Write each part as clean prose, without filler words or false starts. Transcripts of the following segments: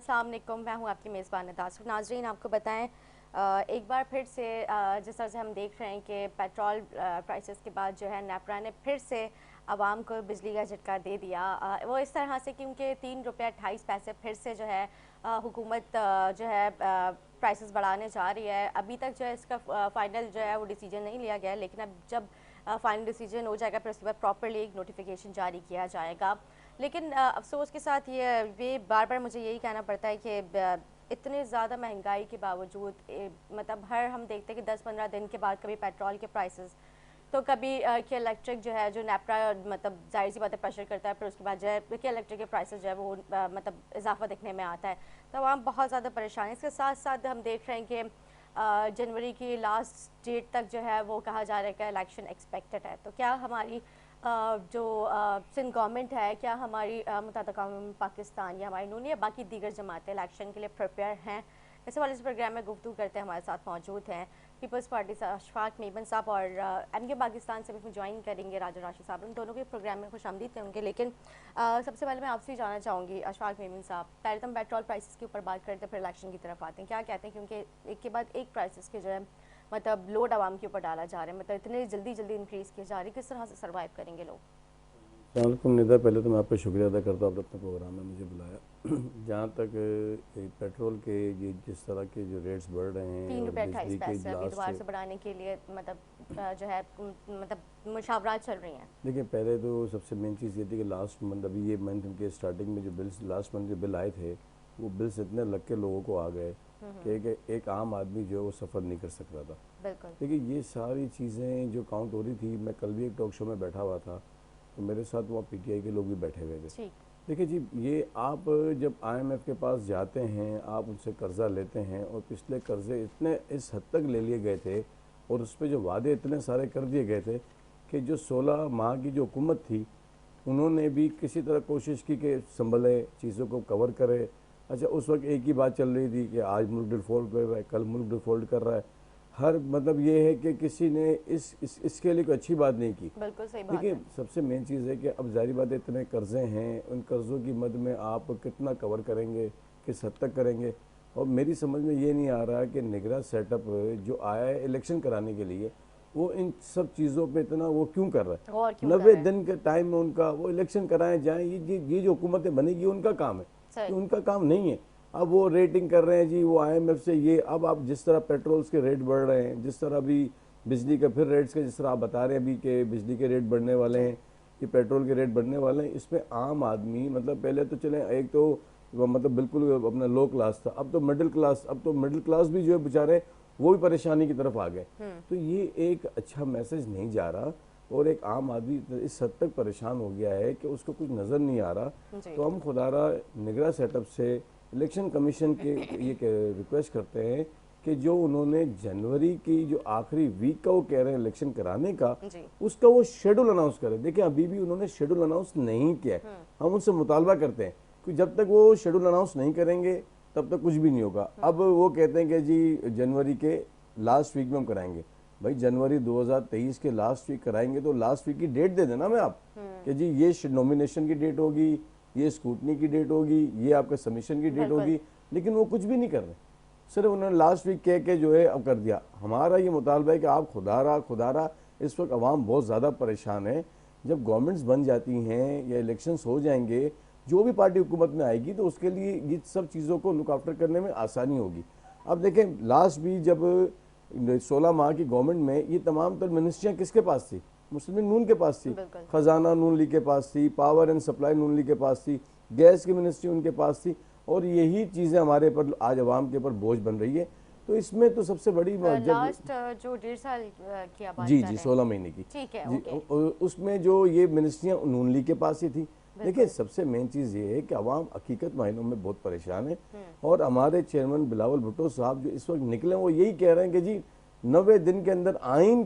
अस्सलाम वालेकुम, मैं हूँ आपकी मेज़बान दासुर। नाज़रीन, आपको बताएं एक बार फिर से जिस तरह से हम देख रहे हैं कि पेट्रोल प्राइसेस के बाद जो है नेपरा ने फिर से आवाम को बिजली का झटका दे दिया। वो इस तरह से क्योंकि 3 रुपये 28 पैसे फिर से जो है हुकूमत जो है प्राइसेस बढ़ाने जा रही है। अभी तक जो है इसका फाइनल जो है वो डिसीजन नहीं लिया गया है, लेकिन अब जब फाइनल डिसीजन हो जाएगा फिर उसके बाद प्रॉपरली एक नोटिफिकेशन जारी किया जाएगा। लेकिन अफसोस के साथ ये बार बार मुझे यही कहना पड़ता है कि इतने ज़्यादा महंगाई के बावजूद मतलब हर हम देखते हैं कि 10-15 दिन के बाद कभी पेट्रोल के प्राइसेस तो कभी कि इलेक्ट्रिक जो है जो नेपरा मतलब जाहिर सी बात है प्रेशर करता है, फिर उसके बाद जो है कि इलेक्ट्रिक के प्राइसेस जो है वो मतलब इजाफा देखने में आता है। तो आवाम बहुत ज़्यादा परेशान है। इसके साथ साथ हम देख रहे हैं कि जनवरी की लास्ट डेट तक जो है वो कहा जा रहा है कि इलेक्शन एक्सपेक्टेड है। तो क्या हमारी जो सिंध गवर्नमेंट है, क्या हमारी मुत्तहिदा कौम पाकिस्तान या हमारी नून या बाकी दीगर जमातें इलेक्शन के लिए प्रिपेयर हैं? इस वाले प्रोग्राम में गुफ्तगू करते हैं। हमारे साथ मौजूद हैं पीपल्स पार्टी से अशफाक मेमन साहब और एमके पाकिस्तान से भी ज्वाइन करेंगे राजा राशि साहब। उन दोनों के प्रोग्राम में खुशामदीद होंगे। लेकिन सबसे पहले मैं आपसे जानना चाहूँगी अशफाक मेमन साहब, पहले तो हम पेट्रोल प्राइसेस के ऊपर बात करते हैं, फिर इलेक्शन की तरफ आते हैं। क्या कहते हैं, क्योंकि एक के बाद एक प्राइसेस के जो है मतलब लोड आवाम के ऊपर डाला जा रहा है, मतलब इतने जल्दी जल्दी इंक्रीज़ किए जा रही है, किस तरह से सर्वाइव करेंगे लोग? सलामकुम निदा, पहले तो मैं आपका शुक्रिया अदा करता हूँ, आपने अपने प्रोग्राम में मुझे बुलाया। जहाँ तक पेट्रोल के ये जिस तरह के जो रेट्स बढ़ रहे हैं तीन और रुपये बिजली अट्ठाईस के पैसे अभी दोबारा लास्ट, से बढ़ाने के लिए मतलब जो है मतलब मुशावरात चल रही हैं। देखिए पहले तो सबसे मेन चीज़ ये थी कि लास्ट मंथ, अभी ये मंथ के स्टार्टिंग में जो बिल्स लास्ट मंथ के बिल आए थे, वो बिल्स इतने लग के लोगों को आ गए कि एक आम आदमी जो है वो सफ़र नहीं कर सक रहा था। बिल्कुल। देखिए ये सारी चीज़ें जो काउंट हो रही थी, मैं कल भी एक टॉक शो में बैठा हुआ था, तो मेरे साथ वहाँ पीटीआई के लोग भी बैठे हुए थे। ठीक। देखिए जी, ये आप जब आईएमएफ के पास जाते हैं, आप उनसे कर्ज़ा लेते हैं और पिछले कर्ज़े इतने इस हद तक ले लिए गए थे और उस पर जो वादे इतने सारे कर दिए गए थे कि जो 16 माह की जो हुकूमत थी, उन्होंने भी किसी तरह कोशिश की कि संभले, चीज़ों को कवर करे। अच्छा, उस वक्त एक ही बात चल रही थी कि आज मुल्क डिफ़ॉल्ट कर रहा है, कल मुल्क डिफ़ॉल्ट कर रहा है। हर मतलब ये है कि किसी ने इसके लिए कोई अच्छी बात नहीं की। बिल्कुल सही बात देखिए है। सबसे मेन चीज़ है कि अब जारी बात है, इतने कर्ज़े हैं, उन कर्ज़ों की मद में आप कितना कवर करेंगे, किस हद तक करेंगे। और मेरी समझ में ये नहीं आ रहा कि निगरान सेटअप जो आया है इलेक्शन कराने के लिए, वो इन सब चीज़ों पे इतना वो क्यों कर रहा है। और क्यों कर 90 रहे हैं? दिन के टाइम में उनका वो इलेक्शन कराएं जाएँ, ये जो हुकूमतें बनेगी उनका काम है, ये सही। उनका काम नहीं है। अब वो रेटिंग कर रहे हैं जी, वो आईएमएफ से ये, अब आप जिस तरह पेट्रोल्स के रेट बढ़ रहे हैं, जिस तरह अभी बिजली का फिर रेट्स के जिस तरह आप बता रहे हैं अभी कि बिजली के रेट बढ़ने वाले हैं, ये पेट्रोल के रेट बढ़ने वाले हैं, इसमें आम आदमी मतलब पहले तो चले एक तो मतलब बिल्कुल अपना लो क्लास था, अब तो मिडिल क्लास, अब तो मिडिल क्लास भी जो है बेचारे वो भी परेशानी की तरफ आ गए। तो ये एक अच्छा मैसेज नहीं जा रहा और एक आम आदमी इस हद तक परेशान हो गया है कि उसको कुछ नज़र नहीं आ रहा। जी। तो हम खुदारा निगरान सेटअप से इलेक्शन कमीशन के ये रिक्वेस्ट करते हैं कि जो उन्होंने जनवरी की जो आखिरी वीक का वो कह रहे हैं इलेक्शन कराने का, जी। उसका वो शेड्यूल अनाउंस करें। देखिए अभी भी उन्होंने शेड्यूल अनाउंस नहीं किया है। हम उनसे मुतालबा करते हैं कि जब तक वो शेड्यूल अनाउंस नहीं करेंगे तब तक कुछ भी नहीं होगा। अब वो कहते हैं कि जी जनवरी के लास्ट वीक में हम कराएंगे। भाई जनवरी 2023 के लास्ट वीक कराएंगे तो लास्ट वीक की डेट दे देना मैं आप, कि जी ये नॉमिनेशन की डेट होगी, ये स्कूटनी की डेट होगी, ये आपका सबमिशन की डेट होगी। लेकिन वो कुछ भी नहीं कर रहे, सिर्फ उन्होंने लास्ट वीक कह के जो है अब कर दिया। हमारा ये मुतालबा है कि आप खुदारा इस वक्त आवाम बहुत ज़्यादा परेशान है। जब गवर्नमेंट्स बन जाती हैं या इलेक्शंस हो जाएंगे, जो भी पार्टी हुकूमत में आएगी तो उसके लिए ये सब चीज़ों को लुक आफ्टर करने में आसानी होगी। अब देखें लास्ट भी जब 16 माह की गवर्नमेंट में ये तमाम तर मिनिस्ट्रियाँ किसके पास थी? मुस्लिम लीग नून के पास थी, खजाना नून लीग के पास थी, power and supply Noon league के पास थी, गैस की मिनिस्ट्री उनके पास थी, और यही चीज़ें हमारे पर आज आवाम के ऊपर बोझ बन रही है। तो इसमें तो सबसे बड़ी लास्ट जो 1.5 साल की आप बात जी कर जी रहे हैं। 16 महीने की, ठीक है। जी ओके। उसमें जो ये मिनिस्ट्रियाँ नून लीग के पास ही थी। देखिए सबसे मेन चीज़ ये है कि अवाम हकीकत मायनों में बहुत परेशान है, और हमारे चेयरमैन बिलावल भुट्टो साहब जो इस वक्त निकले वो यही कह रहे हैं कि जी 90 दिन के अंदर आइन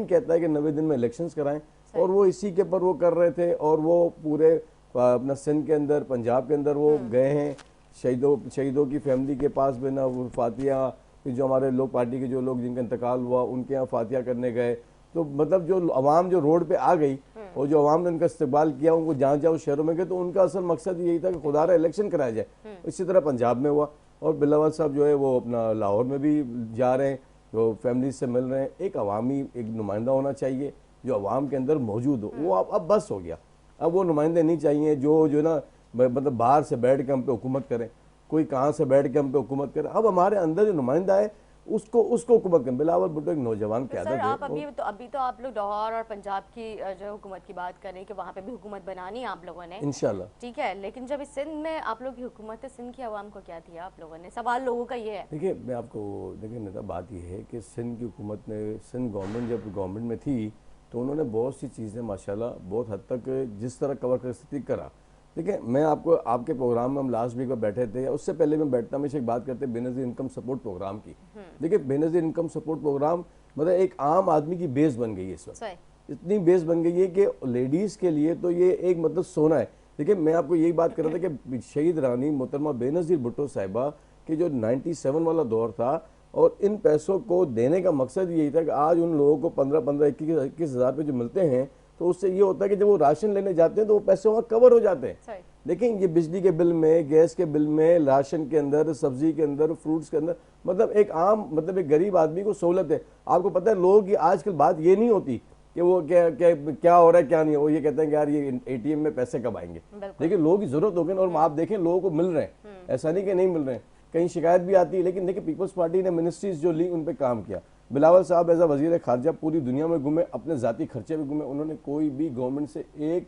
कहता है कि 90 दिन में इलेक्शंस कराएं, और वो इसी के ऊपर वो कर रहे थे। और वो पूरे अपना सिंध के अंदर, पंजाब के अंदर वो गए हैं, शहीदों की फैमिली के पास भी ना वो फातिया, जो हमारे लोग पार्टी के जो लोग जिनका इंतकाल हुआ उनके यहाँ फातिया करने गए, तो मतलब जो अवाम जो रोड पे आ गई और जो अवाम ने उनका इस्तेमाल किया, उनको जहाँ जहाँ शहरों में गए, तो उनका असल मकसद यही था कि खुदारा इलेक्शन कराया जाए। इसी तरह पंजाब में हुआ और बिलावल साहब जो है वो अपना लाहौर में भी जा रहे हैं, जो फैमिली से मिल रहे हैं। एक अवामी एक नुमाइंदा होना चाहिए जो अवाम के अंदर मौजूद हो। वो अब बस हो गया, अब वो नुमाइंदे नहीं चाहिए जो ना मतलब बाहर से बैठ के हम पे हुकूमत करें, कोई कहाँ से बैठ के हम पे हुकूमत करे। अब हमारे अंदर जो नुमाइंदा है उसको हुकूमत करें। बिलावल भुट्टो एक नौजवान तो क़यादत सर है। आप अभी तो आप लोग लाहौर और पंजाब की जो हुकूमत की बात करें कि वहाँ पे भी हुकूमत बनानी है आप लोगों ने, इंशाल्लाह। ठीक है, लेकिन जब इस सिंध में आप लोग की हुकूमत है, सिंध की आवाम को क्या दिया आप लोगों ने? सवाल लोगों का ये है। देखिए मैं आपको देखिए नेता, बात यह है कि सिंध की हुकूमत ने, सिंध गवर्नमेंट जब गवर्नमेंट में थी तो उन्होंने बहुत सी चीज़ें माशाल्लाह बहुत हद तक जिस तरह कवर कर सकती करा। देखिए मैं आपको आपके प्रोग्राम में हम लास्ट वीक में बैठे थे, या उससे पहले मैं बैठता हमेशा एक बात करते बेनज़ीर इनकम सपोर्ट प्रोग्राम की। देखिए बेनज़ीर इनकम सपोर्ट प्रोग्राम मतलब एक आम आदमी की बेस बन गई है इस वक्त, इतनी बेस बन गई है कि लेडीज़ के लिए तो ये एक मतलब सोना है। देखिए मैं आपको यही बात कर रहा था कि शहीद रानी मोहतरमा बेनज़ीर भुट्टो साहिबा कि जो 97 वाला दौर था, और इन पैसों को देने का मकसद यही था कि आज उन लोगों को 15-15, 21 हज़ार रुपये जो मिलते हैं, तो उससे ये होता है कि जब वो राशन लेने जाते हैं तो वो पैसे वहाँ कवर हो जाते हैं। लेकिन ये बिजली के बिल में, गैस के बिल में, राशन के अंदर, सब्जी के अंदर, फ्रूट्स के अंदर, मतलब एक आम मतलब एक गरीब आदमी को सहूलत है। आपको पता है लोगों की आजकल बात ये नहीं होती कि वो क्या हो रहा है क्या नहीं है, वो ये कहते हैं कि यार ये एटीएम में पैसे कब आएंगे। लेकिन लोगों की जरूरत होगी और आप देखें लोगों को मिल रहे हैं, ऐसा नहीं कि नहीं मिल रहे हैं, कहीं शिकायत भी आती है। लेकिन देखिए पीपल्स पार्टी ने मिनिस्ट्रीज जो ली उन पर काम किया। बिलावल साहब एज वजीर खारजा पूरी दुनिया में घूमे, अपने जाती खर्चे में घूमे, उन्होंने कोई भी गवर्नमेंट से एक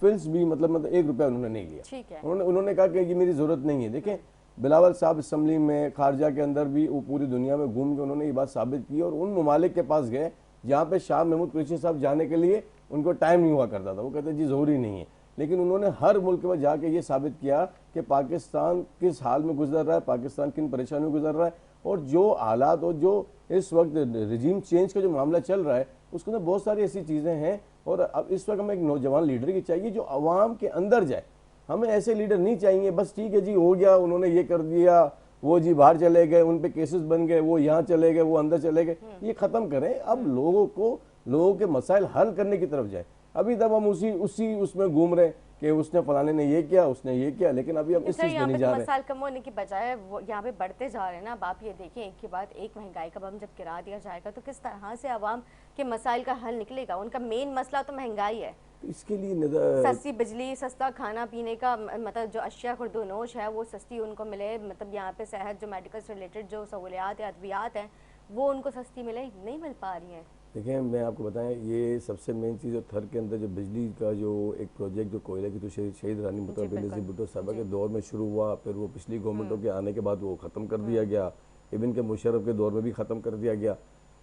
फिल्स भी मतलब 1 रुपया उन्होंने नहीं लिया। उन्होंने कहा कि ये मेरी जरूरत नहीं है। देखें बिलावल साहब असम्बली में, खारजा के अंदर भी वो पूरी दुनिया में घूम के उन्होंने ये बात साबित की, और उन ममालिक के पास गए जहाँ पे शाह महमूद कुरैशी साहब जाने के लिए उनको टाइम नहीं हुआ करता था, वो कहते जी ज़रूरी नहीं है। लेकिन उन्होंने हर मुल्क में जाके ये साबित किया कि पाकिस्तान किस हाल में गुजर रहा है, पाकिस्तान किन परेशानियों में गुजर रहा है, और जो हालात और जो इस वक्त रिजीम चेंज का जो मामला चल रहा है उसके अंदर बहुत सारी ऐसी चीज़ें हैं। और अब इस वक्त हमें एक नौजवान लीडर की चाहिए जो आवाम के अंदर जाए। हमें ऐसे लीडर नहीं चाहिए बस ठीक है जी हो गया, उन्होंने ये कर दिया, वो जी बाहर चले गए, उन पे केसेस बन गए, वो यहाँ चले गए, वो अंदर चले गए। ये खत्म करें, अब लोगों के मसाइल हल करने की तरफ जाए। अभी तक हम उसी उसमें घूम रहे हैं कि उसने फलाने ने ये किया, उसने ये किया, लेकिन अभी हम इस चीज में नहीं जा रहे। मसाइल कम होने की बजाय वो यहाँ पे बढ़ते जा रहे हैं ना। अब आप ये देखें एक के बाद एक महंगाई का बम जब गिरा दिया जाएगा तो किस तरह से आवाम के मसाइल का हल निकलेगा? उनका मेन मसला तो महंगाई है। तो इसके लिए सस्ती बिजली, सस्ता खाना पीने का, मतलब जो अशिया खुर्दोनोश है वो सस्ती उनको मिले, मतलब यहाँ पे सेहत जो मेडिकल से रिलेटेड जो सहूलियात है, अद्वियात हैं, वो उनको सस्ती मिले, नहीं मिल पा रही हैं। देखिए मैं आपको बताएं ये सबसे मेन चीज़, थर के अंदर जो बिजली का जो एक प्रोजेक्ट जो कोयले की तो शहीद रानी मोहतरमा बेनज़ीर भुट्टो साहिबा के दौर में शुरू हुआ, फिर वो पिछली गवर्नमेंटों के आने के बाद वो ख़त्म कर दिया गया, इवन के मुशर्रफ के दौर में भी ख़त्म कर दिया गया।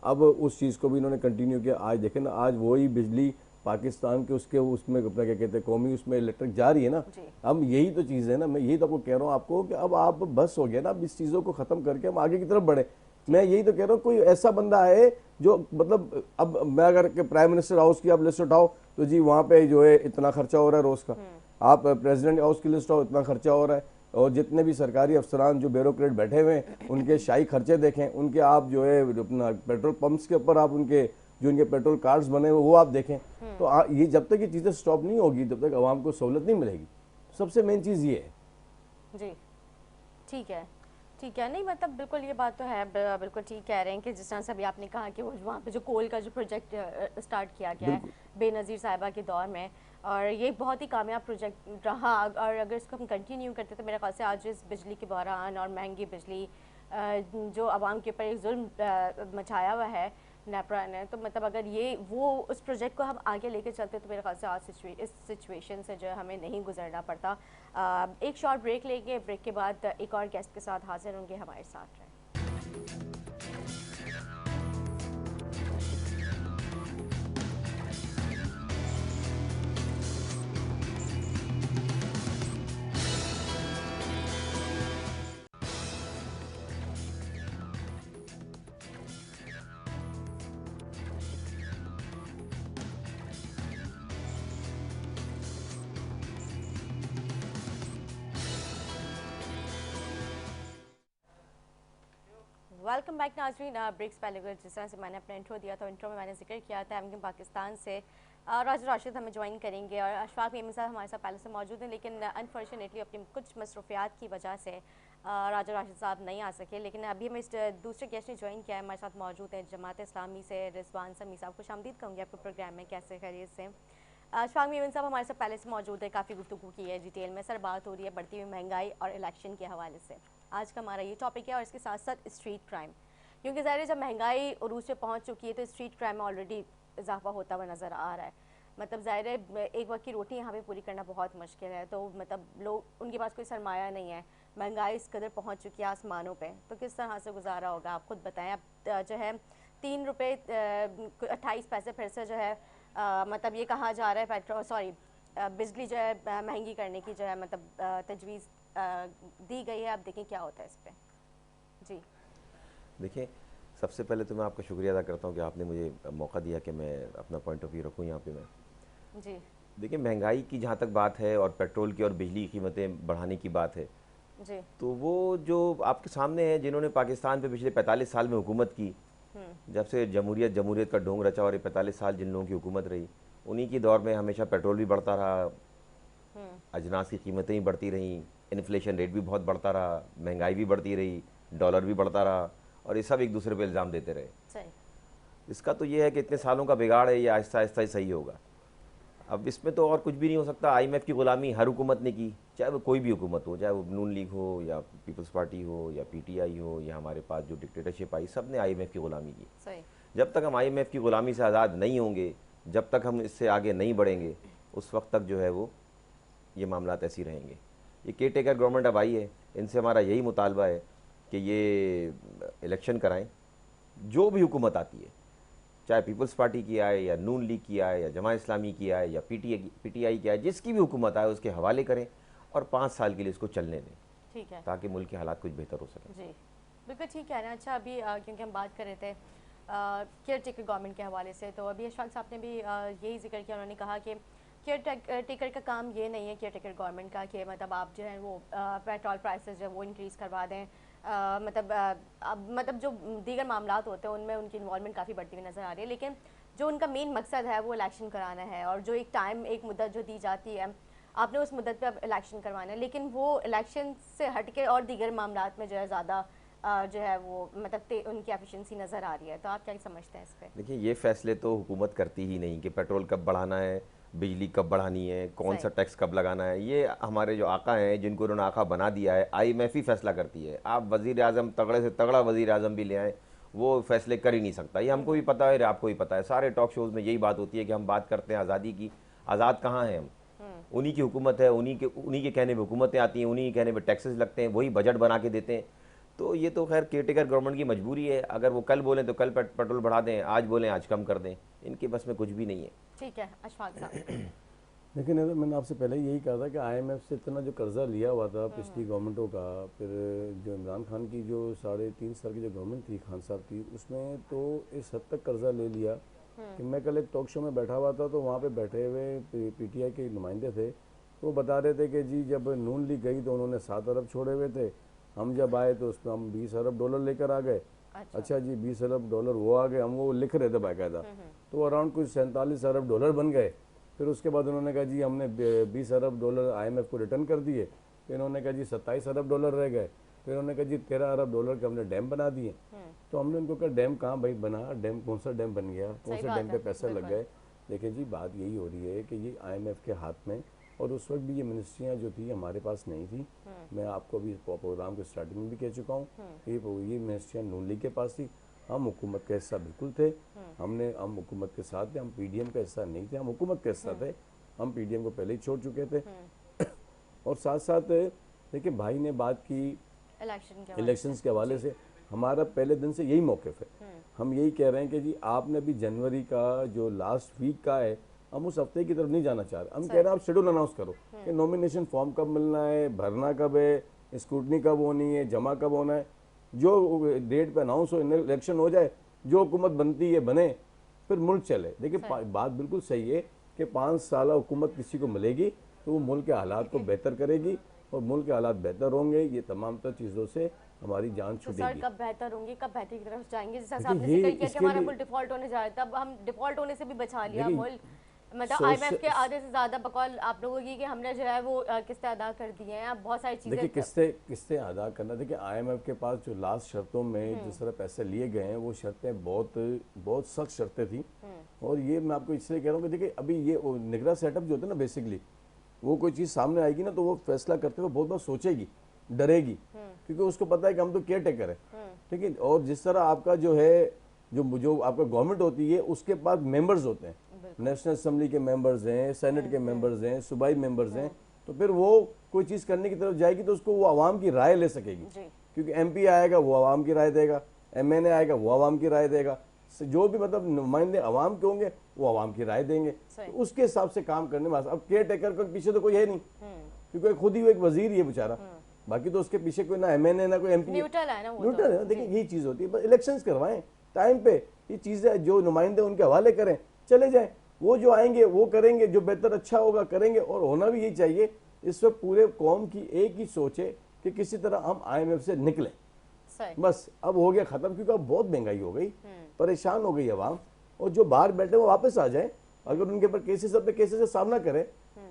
अब उस चीज़ को भी इन्होंने कंटिन्यू किया। आज देखें ना, आज वही बिजली पाकिस्तान के उसमें अपना क्या कहते हैं कौमी उसमें इलेक्ट्रिक जा रही है ना। अब यही तो चीज़ है ना, मैं यही तो आपको कह रहा हूँ आपको कि अब आप बस हो गया ना, अब इस चीज़ों को ख़त्म करके हम आगे की तरफ बढ़े। मैं यही तो कह रहा हूँ कोई ऐसा बंदा है जो मतलब, अब मैं अगर प्राइम मिनिस्टर हाउस की आप लिस्ट उठाओ तो जी वहाँ पे जो है इतना खर्चा हो रहा है रोज़ का, आप प्रेसिडेंट हाउस की लिस्ट उठाओ इतना खर्चा हो रहा है, और जितने भी सरकारी अफसरान जो ब्यूरोक्रेट बैठे हुए हैं उनके शाही खर्चे देखें, उनके आप जो है अपना पेट्रोल पंप्स के ऊपर आप उनके जो इनके पेट्रोल कार्ड्स बने हुए वो आप देखें। तो ये जब तक ये चीज़ें स्टॉप नहीं होगी तब तक आवाम को सहूलत नहीं मिलेगी। सबसे मेन चीज़ ये है। जी ठीक है, ठीक है। नहीं मतलब बिल्कुल ये बात तो है, बिल्कुल ठीक कह रहे हैं कि जिस तरह से अभी आपने कहा कि वो वहाँ पे जो कोल का जो प्रोजेक्ट स्टार्ट किया गया है बेनज़ीर साहिबा के दौर में, और ये बहुत ही कामयाब प्रोजेक्ट रहा, और अगर इसको हम कंटिन्यू करते तो मेरे ख्याल से आज इस बिजली के बहरान और महंगी बिजली जो आवाम के ऊपर एक जुल्म मचाया हुआ है नेपरा ने, तो मतलब अगर ये वो उस प्रोजेक्ट को हम आगे लेके चलते तो मेरे ख्याल से आज इस सिचुएशन से जो है हमें नहीं गुजरना पड़ता। एक शॉर्ट ब्रेक लेंगे, ब्रेक के बाद एक और गेस्ट के साथ हाजिर होंगे, हमारे साथ रहें। वेलकम बैक नाजरीन। ब्रेक्स पहले जिस तरह से मैंने अपना इंट्रो दिया था, इंट्रो में मैंने जिक्र किया था कि पाकिस्तान से राजा राशिद हमें ज्वाइन करेंगे और अशफाक मेमन साहब हमारे साथ पहले से मौजूद हैं, लेकिन अनफॉर्चुनेटली अपनी कुछ मसरूफियात की वजह से राजा राशिद साहब नहीं आ सके। लेकिन अभी हमें इस दूसरे गेस्ट ने ज्वाइन किया है, हमारे साथ मौजूद हैं जमात इस्लामी से रिजवान समी साहब। खुशामदीद कहूँगी आपको प्रोग्राम में, कैसे खैरियत से। अशफाक मेमन साहब हमारे साथ पहले से मौजूद है, काफ़ी गुफ्तगू की है डिटेल में। सर बात हो रही है बढ़ती हुई महंगाई और इलेक्शन के हवाले से। आज का हमारा ये टॉपिक है और इसके साथ साथ स्ट्रीट क्राइम, क्योंकि ज़ाहिर है जब महंगाई उरूज पे पहुंच चुकी है तो स्ट्रीट क्राइम में ऑलरेडी इजाफा होता हुआ नज़र आ रहा है। मतलब ज़ाहिर है एक वक्त की रोटी यहाँ पे पूरी करना बहुत मुश्किल है, तो मतलब लोग उनके पास कोई सरमाया नहीं है, महंगाई इस कदर पहुँच चुकी है आसमानों पर, तो किस तरह से गुजारा होगा आप खुद बताएँ। अब जो है 3 रुपये 28 पैसे फिर से जो है मतलब ये कहा जा रहा है बिजली जो है महंगी करने की जो है मतलब तजवीज़ दी गई है। आप देखें क्या होता है इस पर। जी देखिए, सबसे पहले तो मैं आपका शुक्रिया अदा करता हूँ कि आपने मुझे मौका दिया कि मैं अपना पॉइंट ऑफ व्यू रखूँ यहाँ पे। मैं जी देखिए, महंगाई की जहाँ तक बात है और पेट्रोल की और बिजली की कीमतें बढ़ाने की बात है, जी तो वो जो आपके सामने है, जिन्होंने पाकिस्तान पे पिछले 45 साल में हुकूमत की, जब से जमहूरियत का ढोंग रचा और ये 45 साल जिन लोगों की हुकूमत रही, उन्हीं की दौर में हमेशा पेट्रोल भी बढ़ता रहा, अजनास की कीमतें भी बढ़ती रहीं, इन्फ्लेशन रेट भी बहुत बढ़ता रहा, महंगाई भी बढ़ती रही, डॉलर भी बढ़ता रहा, और ये सब एक दूसरे पे इल्ज़ाम देते रहे। सही। इसका तो ये है कि इतने सालों का बिगाड़ है, ये आहिस्ता आहिस्ता ही सही होगा। अब इसमें तो और कुछ भी नहीं हो सकता। IMF की ग़ुलामी हर हुकूमत ने की, चाहे वो कोई भी हुकूमत हो, चाहे वो नून लीग हो या पीपल्स पार्टी हो या PTI हो या हमारे पास जो डिक्टेटरशिप आई, सब ने IMF की ग़ुलामी की। सही। जब तक हम IMF की ग़ुलामी से आज़ाद नहीं होंगे, जब तक हम इससे आगे नहीं बढ़ेंगे, उस वक्त तक जो है वो ये मामलात ऐसे रहेंगे। ये केयर टेकर गवर्नमेंट अब आई है, इनसे हमारा यही मुतालबा है कि ये इलेक्शन कराएं। जो भी हुकूमत आती है, चाहे पीपल्स पार्टी की आए या नून लीग की आए या जमात इस्लामी की आए या PTI की आए, जिसकी भी हुकूमत आए उसके हवाले करें और 5 साल के लिए इसको चलने दें, ठीक है, ताकि मुल्क के हालात कुछ बेहतर हो सकें। जी बिल्कुल ठीक है ना। अच्छा अभी क्योंकि हम बात कर रहे थे केयर टेकर गवर्नमेंट के हवाले से, तो अभी अशफाक साहब ने भी यही जिक्र किया। उन्होंने कहा कि केयर टेकर का काम ये नहीं है, केयर टेकर गवर्नमेंट का, कि मतलब आप जो है वो पेट्रोल प्राइसेस जो है वो इंक्रीज़ करवा दें। मतलब जो दीगर मामलात होते हैं उनमें उनकी इन्वॉल्वमेंट काफ़ी बढ़ती हुई नज़र आ रही है, लेकिन जो उनका मेन मकसद है वो इलेक्शन कराना है, और जो एक मुद्दत जो दी जाती है, आपने उस मुद्दत पे अब इलेक्शन करवाना है, लेकिन वो इलेक्शन से हटके और दीगर मामलात में जो है ज़्यादा जो है वो मतलब उनकी एफिशिएंसी नज़र आ रही है। तो आप क्या समझते हैं इस पर? देखिए, ये फैसले तो हुकूमत करती ही नहीं कि पेट्रोल कब बढ़ाना है, बिजली कब बढ़ानी है, कौन सा टैक्स कब लगाना है। ये हमारे जो आका हैं, जिनको उन्होंने आका बना दिया है, IMF ही फैसला करती है। आप वज़ीर आज़म, तगड़े से तगड़ा वज़ीर आज़म भी ले आएँ, वो फैसले कर ही नहीं सकता। ये हमको भी पता है, आपको भी पता है। सारे टॉक शोज़ में यही बात होती है कि हम बात करते हैं आज़ादी की, आज़ाद कहाँ हैं हम? उन्हीं की हुकूमत है, उन्हीं के कहने पर हुकूमतें आती हैं, उन्हीं के कहने पर टैक्सेस लगते हैं, वही बजट बना के देते हैं। तो ये तो खैर केयर टेकर गवर्नमेंट की मजबूरी है। अगर वो कल बोलें तो कल पेट्रोल बढ़ा दें, आज बोलें आज कम कर दें, इनके बस में कुछ भी नहीं है। ठीक है अशफाक साहब। लेकिन मैंने आपसे पहले यही कहा था कि IMF से इतना जो कर्जा लिया हुआ था पिछली गवर्नमेंटों का, फिर जो इमरान खान की जो 3.5 साल की जो गवर्नमेंट थी, खान साहब की, उसमें तो इस हद तक कर्जा ले लिया कि मैं कल एक टॉक शो में बैठा हुआ था, तो वहाँ पे बैठे हुए PTI के नुमाइंदे थे, तो वो बता रहे थे कि जी जब नून लीग गई तो उन्होंने 7 अरब छोड़े हुए थे, हम जब आए तो उसमें हम 20 अरब डॉलर लेकर आ गए। अच्छा जी, 20 अरब डॉलर वो आ गए, हम वो लिख रहे थे बाकायदा, तो अराउंड कुछ 47 अरब डॉलर बन गए। फिर उसके बाद उन्होंने कहा जी हमने 20 अरब डॉलर IMF को रिटर्न कर दिए। फिर उन्होंने कहा जी 27 अरब डॉलर रह गए। फिर उन्होंने कहा जी 13 अरब डॉलर के हमने डैम बना दिए। तो हमने उनको कहा डैम कहाँ भाई बना, डैम कौन सा डैम बन गया, कौन से डैम पे पैसे लग गए। देखिए जी, बात यही हो रही है कि ये IMF के हाथ में, और उस वक्त भी ये मिनिस्ट्रियाँ जो थी हमारे पास नहीं थी। मैं आपको अभी प्रोग्राम के स्टार्टिंग में भी कह चुका हूँ, ये मिनिस्ट्रियाँ नून लीग के पास थी। हम हुकूमत का हिस्सा बिल्कुल थे, हम हुकूमत के साथ थे, हम PDM का हिस्सा नहीं थे, हम हुकूमत का हिस्सा थे। हम PDM को पहले ही छोड़ चुके थे। और साथ साथ देखिए, भाई ने बात की इलेक्शंस के हवाले से, हमारा पहले दिन से यही मौक़िफ़ है। हम यही कह रहे हैं कि जी आपने अभी जनवरी का जो लास्ट वीक का है, हम उस हफ्ते की तरफ नहीं जाना चाह रहे। हम कह रहे हैं आप शेड्यूल अनाउंस करो कि नॉमिनेशन फॉर्म कब मिलना है, भरना कब है, स्क्रूटनी कब होनी है, जमा कब होना है, जो डेट पे अनाउंस हो, इलेक्शन हो जाए, जो हुकूमत बनती है बने, फिर मुल्क चले। देखिए बात बिल्कुल सही है कि 5 साल हुकूमत किसी को मिलेगी तो वो मुल्क के हालात को बेहतर करेगी, और मुल्क के हालात बेहतर होंगे, ये तमाम तर चीज़ों से हमारी जान तो सर छूटेगी। कब बेहतर होंगे, कब बेहतरी की तरफ जाएंगे? जैसे देखिए, आपने ये जिक्र किया कि इसके हमारा लिए मुल्क डिफॉल्ट होने जा रहा है, तब हम डिफॉल्ट होने से भी बचा लिया देखिए मुल्क। मतलब आईएमएफ के सोशल आधे से ज़्यादा बकौल आप लोगों की कि हमने जो है वो किस्तें अदा कर दी हैं। अब बहुत सारी देखिए चीज़ें किससे अदा करना। देखिए आईएमएफ के पास जो लास्ट शर्तों में जिस तरह पैसे लिए गए हैं, वो शर्तें बहुत बहुत सख्त शर्तें थी। और ये मैं आपको इसलिए कह रहा हूँ कि देखिए अभी ये निगरान सेटअप जो होता है ना, बेसिकली वो कोई चीज़ सामने आएगी ना, तो वो फैसला करते हुए बहुत बार सोचेगी, डरेगी, क्योंकि उसको पता है कि हम तो केयर टेकर है, ठीक है। और जिस तरह आपका जो है, जो आपका गवर्नमेंट होती है, उसके पास मेंबर्स होते हैं, नेशनल असेंबली के मेंबर्स हैं, सेनेट के मेंबर्स हैं, सूबाई मेंबर्स हैं, तो फिर वो कोई चीज़ करने की तरफ जाएगी तो उसको वो आवाम की राय ले सकेगी, क्योंकि एमपी आएगा वो आवाम की राय देगा, एमएनए आएगा वो आवाम की राय देगा, जो भी मतलब नुमाइंदे आवाम के होंगे वो आवाम की राय देंगे, तो उसके हिसाब से काम करने में। अब केयर टेकर के पीछे तो कोई है नहीं, क्योंकि खुद ही वो एक वजीर ही है बेचारा, बाकी तो उसके पीछे कोई ना एमएनए ना कोई एमपी, न्यूट्रल है ना वो, न्यूट्रल है। देखिए यही चीज़ होती है, बस इलेक्शंस करवाएं टाइम पे, ये चीज़ें जो नुमाइंदे उनके हवाले करें, चले जाएं, वो जो आएंगे वो करेंगे, जो बेहतर अच्छा होगा करेंगे। और होना भी यही चाहिए। इस वक्त पूरे कौम की एक ही सोच है कि किसी तरह हम आईएमएफ से निकलें, बस अब हो गया खत्म, क्योंकि अब बहुत महंगाई हो गई, परेशान हो गई आवाम। और जो बाहर बैठे वो वापस आ जाए, अगर उनके ऊपर केसेस अपने केसेस का सामना करें,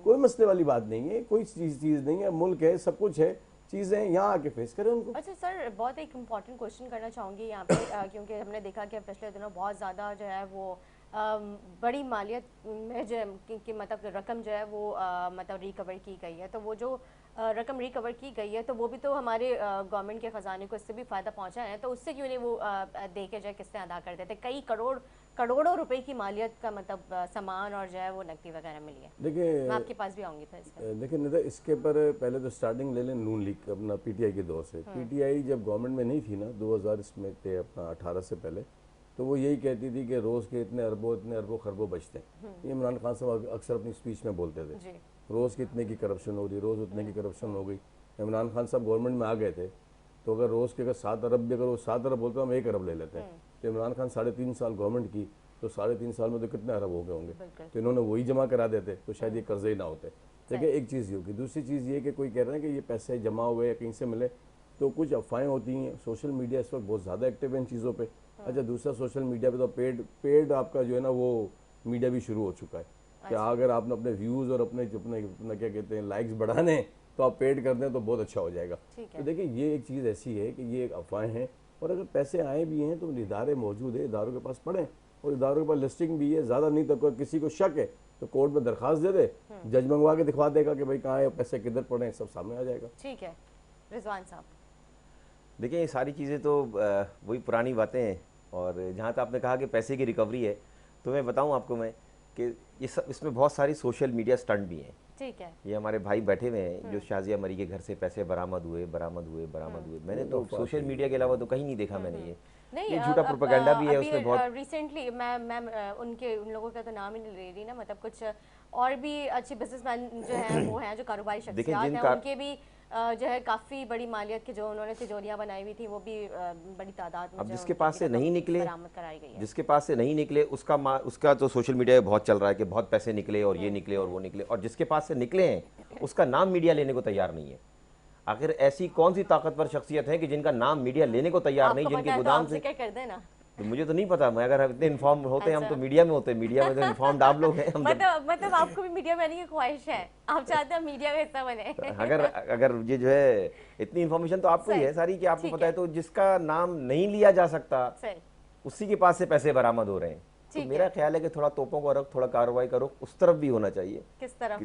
कोई मसले वाली बात नहीं है, कोई चीज़ नहीं है, मुल्क है, सब कुछ है, चीज़ें यहाँ आके फेस करें उनको। अच्छा सर, बहुत एक इम्पॉर्टेंट क्वेश्चन करना चाहूँगी यहाँ पे क्योंकि हमने देखा कि पिछले दिनों बहुत ज़्यादा जो है वो बड़ी मालियत में जो की मतलब रकम जो है वो मतलब रिकवर की गई है। तो वो जो रकम रिकवर की गई है, तो वो भी तो हमारे गवर्नमेंट के ख़जाने को इससे भी फ़ायदा पहुंचा है, तो उससे क्यों नहीं वो देखे जाए किस्तें अदा कर देते? कई करोड़ों रुपए की मालियत का मतलब सामान और जो है वो नकदी वगैरह मिली है। देखिए मैं आपके पास भी आऊँगी फिर इसका। देखिए नहीं, इसके पर पहले तो स्टार्टिंग ले लें नून लीग अपना पीटीआई के दौर से। पीटीआई जब गवर्नमेंट में नहीं थी ना, 2000 इसमें थे अपना 18 से पहले, तो वो यही कहती थी कि रोज़ के इतने अरबों खरबों बचते हैं। ये इमरान खान साहब अक्सर अपनी स्पीच में बोलते थे, रोज़ की इतने की करप्शन हो रही, रोज़ उतने की करप्शन हो गई। इमरान खान साहब गवर्नमेंट में आ गए थे, तो अगर रोज़ के अगर 7 अरब भी, अगर वो 7 अरब बोलते हम 1 अरब ले लेते हैं, तो इमरान खान 3.5 साल गवर्नमेंट की, तो 3.5 साल में तो कितने अरब हो गए होंगे, तो इन्होंने वही जमा करा देते तो शायद ये कर्जे ही ना होते। देखिए एक चीज़ ये होगी। दूसरी चीज़ ये कि कोई कह रहे हैं कि ये पैसे जमा हुए या कहीं से मिले, तो कुछ अफवाहें होती हैं। सोशल मीडिया इस वक्त बहुत ज़्यादा एक्टिव है इन चीज़ों पे। अच्छा, दूसरा सोशल मीडिया पे तो पेड आपका जो है ना वो मीडिया भी शुरू हो चुका है कि अगर आपने अपने व्यूज़ और अपने क्या कहते हैं लाइक्स बढ़ाने हैं, तो आप पेड कर दें तो बहुत अच्छा हो जाएगा। तो देखिए ये एक चीज़ ऐसी है कि ये एक अफवाहें हैं, और अगर पैसे आए भी हैं तो इदारे मौजूद है, इदारों के पास पढ़ें, और इदारों के पास लिस्टिंग भी है। ज़्यादा नहीं तो किसी को शक है तो कोर्ट में दरखास्त दे दे, जज मंगवा के दिखवा देगा कि भाई कहाँ है, पैसे किधर पड़े हैं, सब सामने आ जाएगा। ठीक है रिजवान साहब। देखिए ये सारी चीज़ें तो वही पुरानी बातें हैं। और जहाँ तक आपने कहा कि पैसे की रिकवरी है, तो मैं बताऊँ आपको मैं कि ये सब इसमें बहुत सारी सोशल मीडिया स्टंट भी हैं। ठीक है। ये हमारे भाई बैठे हुए हैं जो शाजिया मरी के घर से पैसे बरामद हुए। मैंने तो सोशल मीडिया के अलावा तो कहीं नहीं देखा मैंने ये झूठा प्रोपेगेंडा भी है उसमें बहुत। रिसेंटली मैं उन लोगों का तो नाम ही नहीं ले रही ना, मतलब कुछ और भी अच्छे बिजनेसमैन जो हैं वो हैं, जो कारोबारी शख्सियात हैं, उनके भी जो है काफ़ी बड़ी मालियत की जो उन्होंने तिजोरियां बनाई हुई थी, वो भी बड़ी तादाद में अब जिसके पास से नहीं निकले, बरामद कराई गई है। जिसके पास से नहीं निकले उसका तो सोशल मीडिया पे बहुत चल रहा है कि बहुत पैसे निकले और ये निकले और वो निकले, और जिसके पास से निकले हैं उसका नाम मीडिया लेने को तैयार नहीं है। आखिर ऐसी कौन सी ताकतवर शख्सियत है कि जिनका नाम मीडिया लेने को तैयार नहीं, जिनके गोदाम से क्या कर देना? तो मुझे तो नहीं पता, मैं अगर इतने इन्फॉर्म होते हैं हम तो मीडिया में होते हैं, मीडिया में तो इन्फॉर्म्ड आप लोग हैं। मतलब आपको भी मीडिया में आने की ख्वाहिश है, आप चाहते हैं मीडिया का हिस्सा बने? अगर ये जो है इतनी इन्फॉर्मेशन तो आपको ही है सारी कि आपको पता है, तो जिसका नाम नहीं लिया जा सकता उसी के पास से पैसे बरामद हो रहे हैं। तो मेरा ख्याल है कि थोड़ा तोपों का रुख, थोड़ा कार्रवाई का रुख उस तरफ भी होना चाहिए। किस तरफ?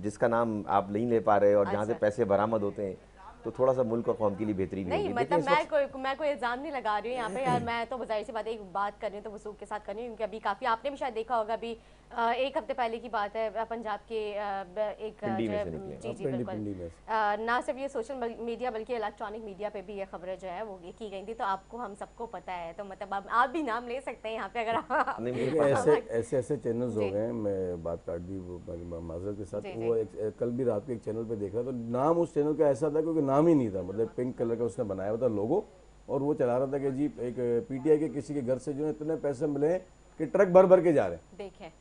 जिसका नाम आप नहीं ले पा रहे और जहाँ से पैसे बरामद होते हैं, तो थोड़ा सा मुल्क और कौम के लिए बेहतरी भी नहीं, मतलब मैं कोई इल्जाम नहीं लगा रही हूँ यहाँ पे यार, मैं तो ज़ाहिर सी बात है एक बात कर रही हूँ तो वसूख के साथ कर रही हूँ, क्योंकि अभी काफ़ी आपने भी शायद देखा होगा, अभी 1 हफ्ते पहले की बात है, पंजाब के एक जी बिल्कुल, ना सिर्फ ये सोशल मीडिया बल्कि इलेक्ट्रॉनिक मीडिया पे भी ये खबरें जो है वो ये की गई थी, तो आपको हम सबको पता है, तो मतलब आप भी नाम ले सकते हैं यहाँ पे अगर ऐसे चैनल्स हो गए। मैं बात काट दी माजरत के साथ, वो कल भी रात को एक चैनल पे देख रहा, तो नाम उस चैनल का ऐसा था क्योंकि नाम ही नहीं था, मतलब पिंक कलर का उसने बनाया हुआ था लोगो, और वो चला रहा था कि जी एक पीटीआई के किसी के घर से जो है इतने पैसे मिले हैं कि ट्रक भर भर के जा रहे हैं। देखें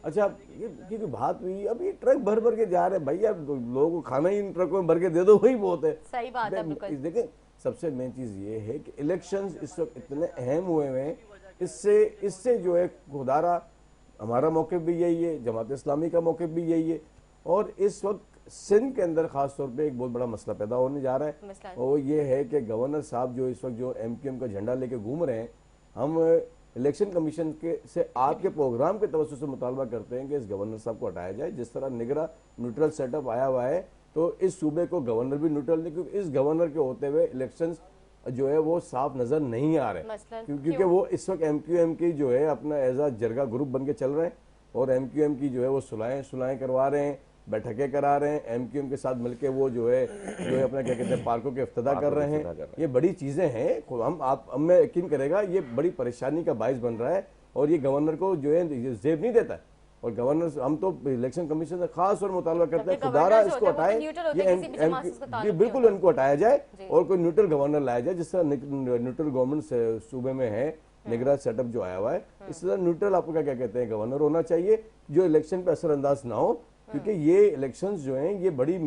अच्छा, ये क्योंकि बात हुई, अब ये ट्रक भर भर के जा रहे हैं भैया, लोगों को खाना ही इन ट्रकों में भर के दे दो, वही बहुत है। सही बात है। देखें सबसे मेन चीज़ ये है कि इलेक्शंस इस वक्त इतने अहम हुए हैं, इससे जो है खुदारा हमारा मौक़िफ़ भी यही है, जमात इस्लामी का मौक़िफ़ भी यही है, और इस वक्त सिंध के अंदर ख़ास तौर पे एक बहुत बड़ा मसला पैदा होने जा रहा है, और ये है कि गवर्नर साहब जो इस वक्त जो MQM का झंडा लेके घूम रहे हैं, हम इलेक्शन कमीशन के से आपके प्रोग्राम के तवज्जो से मुतालबा करते हैं कि इस गवर्नर साहब को हटाया जाए। जिस तरह निगरा न्यूट्रल सेटअप आया हुआ है, तो इस सूबे को गवर्नर भी न्यूट्रल नहीं, क्योंकि इस गवर्नर के होते हुए इलेक्शंस जो है वो साफ नजर नहीं आ रहे, क्योंकि वो इस वक्त MQM की जो है अपना एजा जरगा ग्रुप बन के चल रहे हैं, और MQM की जो है वो सुलाएं करवा रहे हैं, बैठकें करा रहे हैं, MQM के साथ मिलके वो जो है अपना क्या कहते हैं पार्कों के इफ्तिताह कर रहे हैं। ये बड़ी चीजें हैं, हम में यकीन करेगा ये बड़ी परेशानी का बाइस बन रहा है, और ये गवर्नर को जो है जेब नहीं देता है। और गवर्नर, हम तो इलेक्शन कमीशन से खास और मुतालबा करते हैं खुदारा इसको हटाए, ये बिल्कुल इनको हटाया जाए और कोई न्यूट्रल गवर्नर लाया जाए, जिस तरह न्यूट्रल गवर्नमेंट सूबे में है, निगरान सेटअप जो आया हुआ है, इस तरह न्यूट्रल आपको क्या कहते हैं गवर्नर होना चाहिए, जो इलेक्शन पे असरअंदाज ना हो, क्योंकि ये इलेक्शंस जो हैं ये बड़ी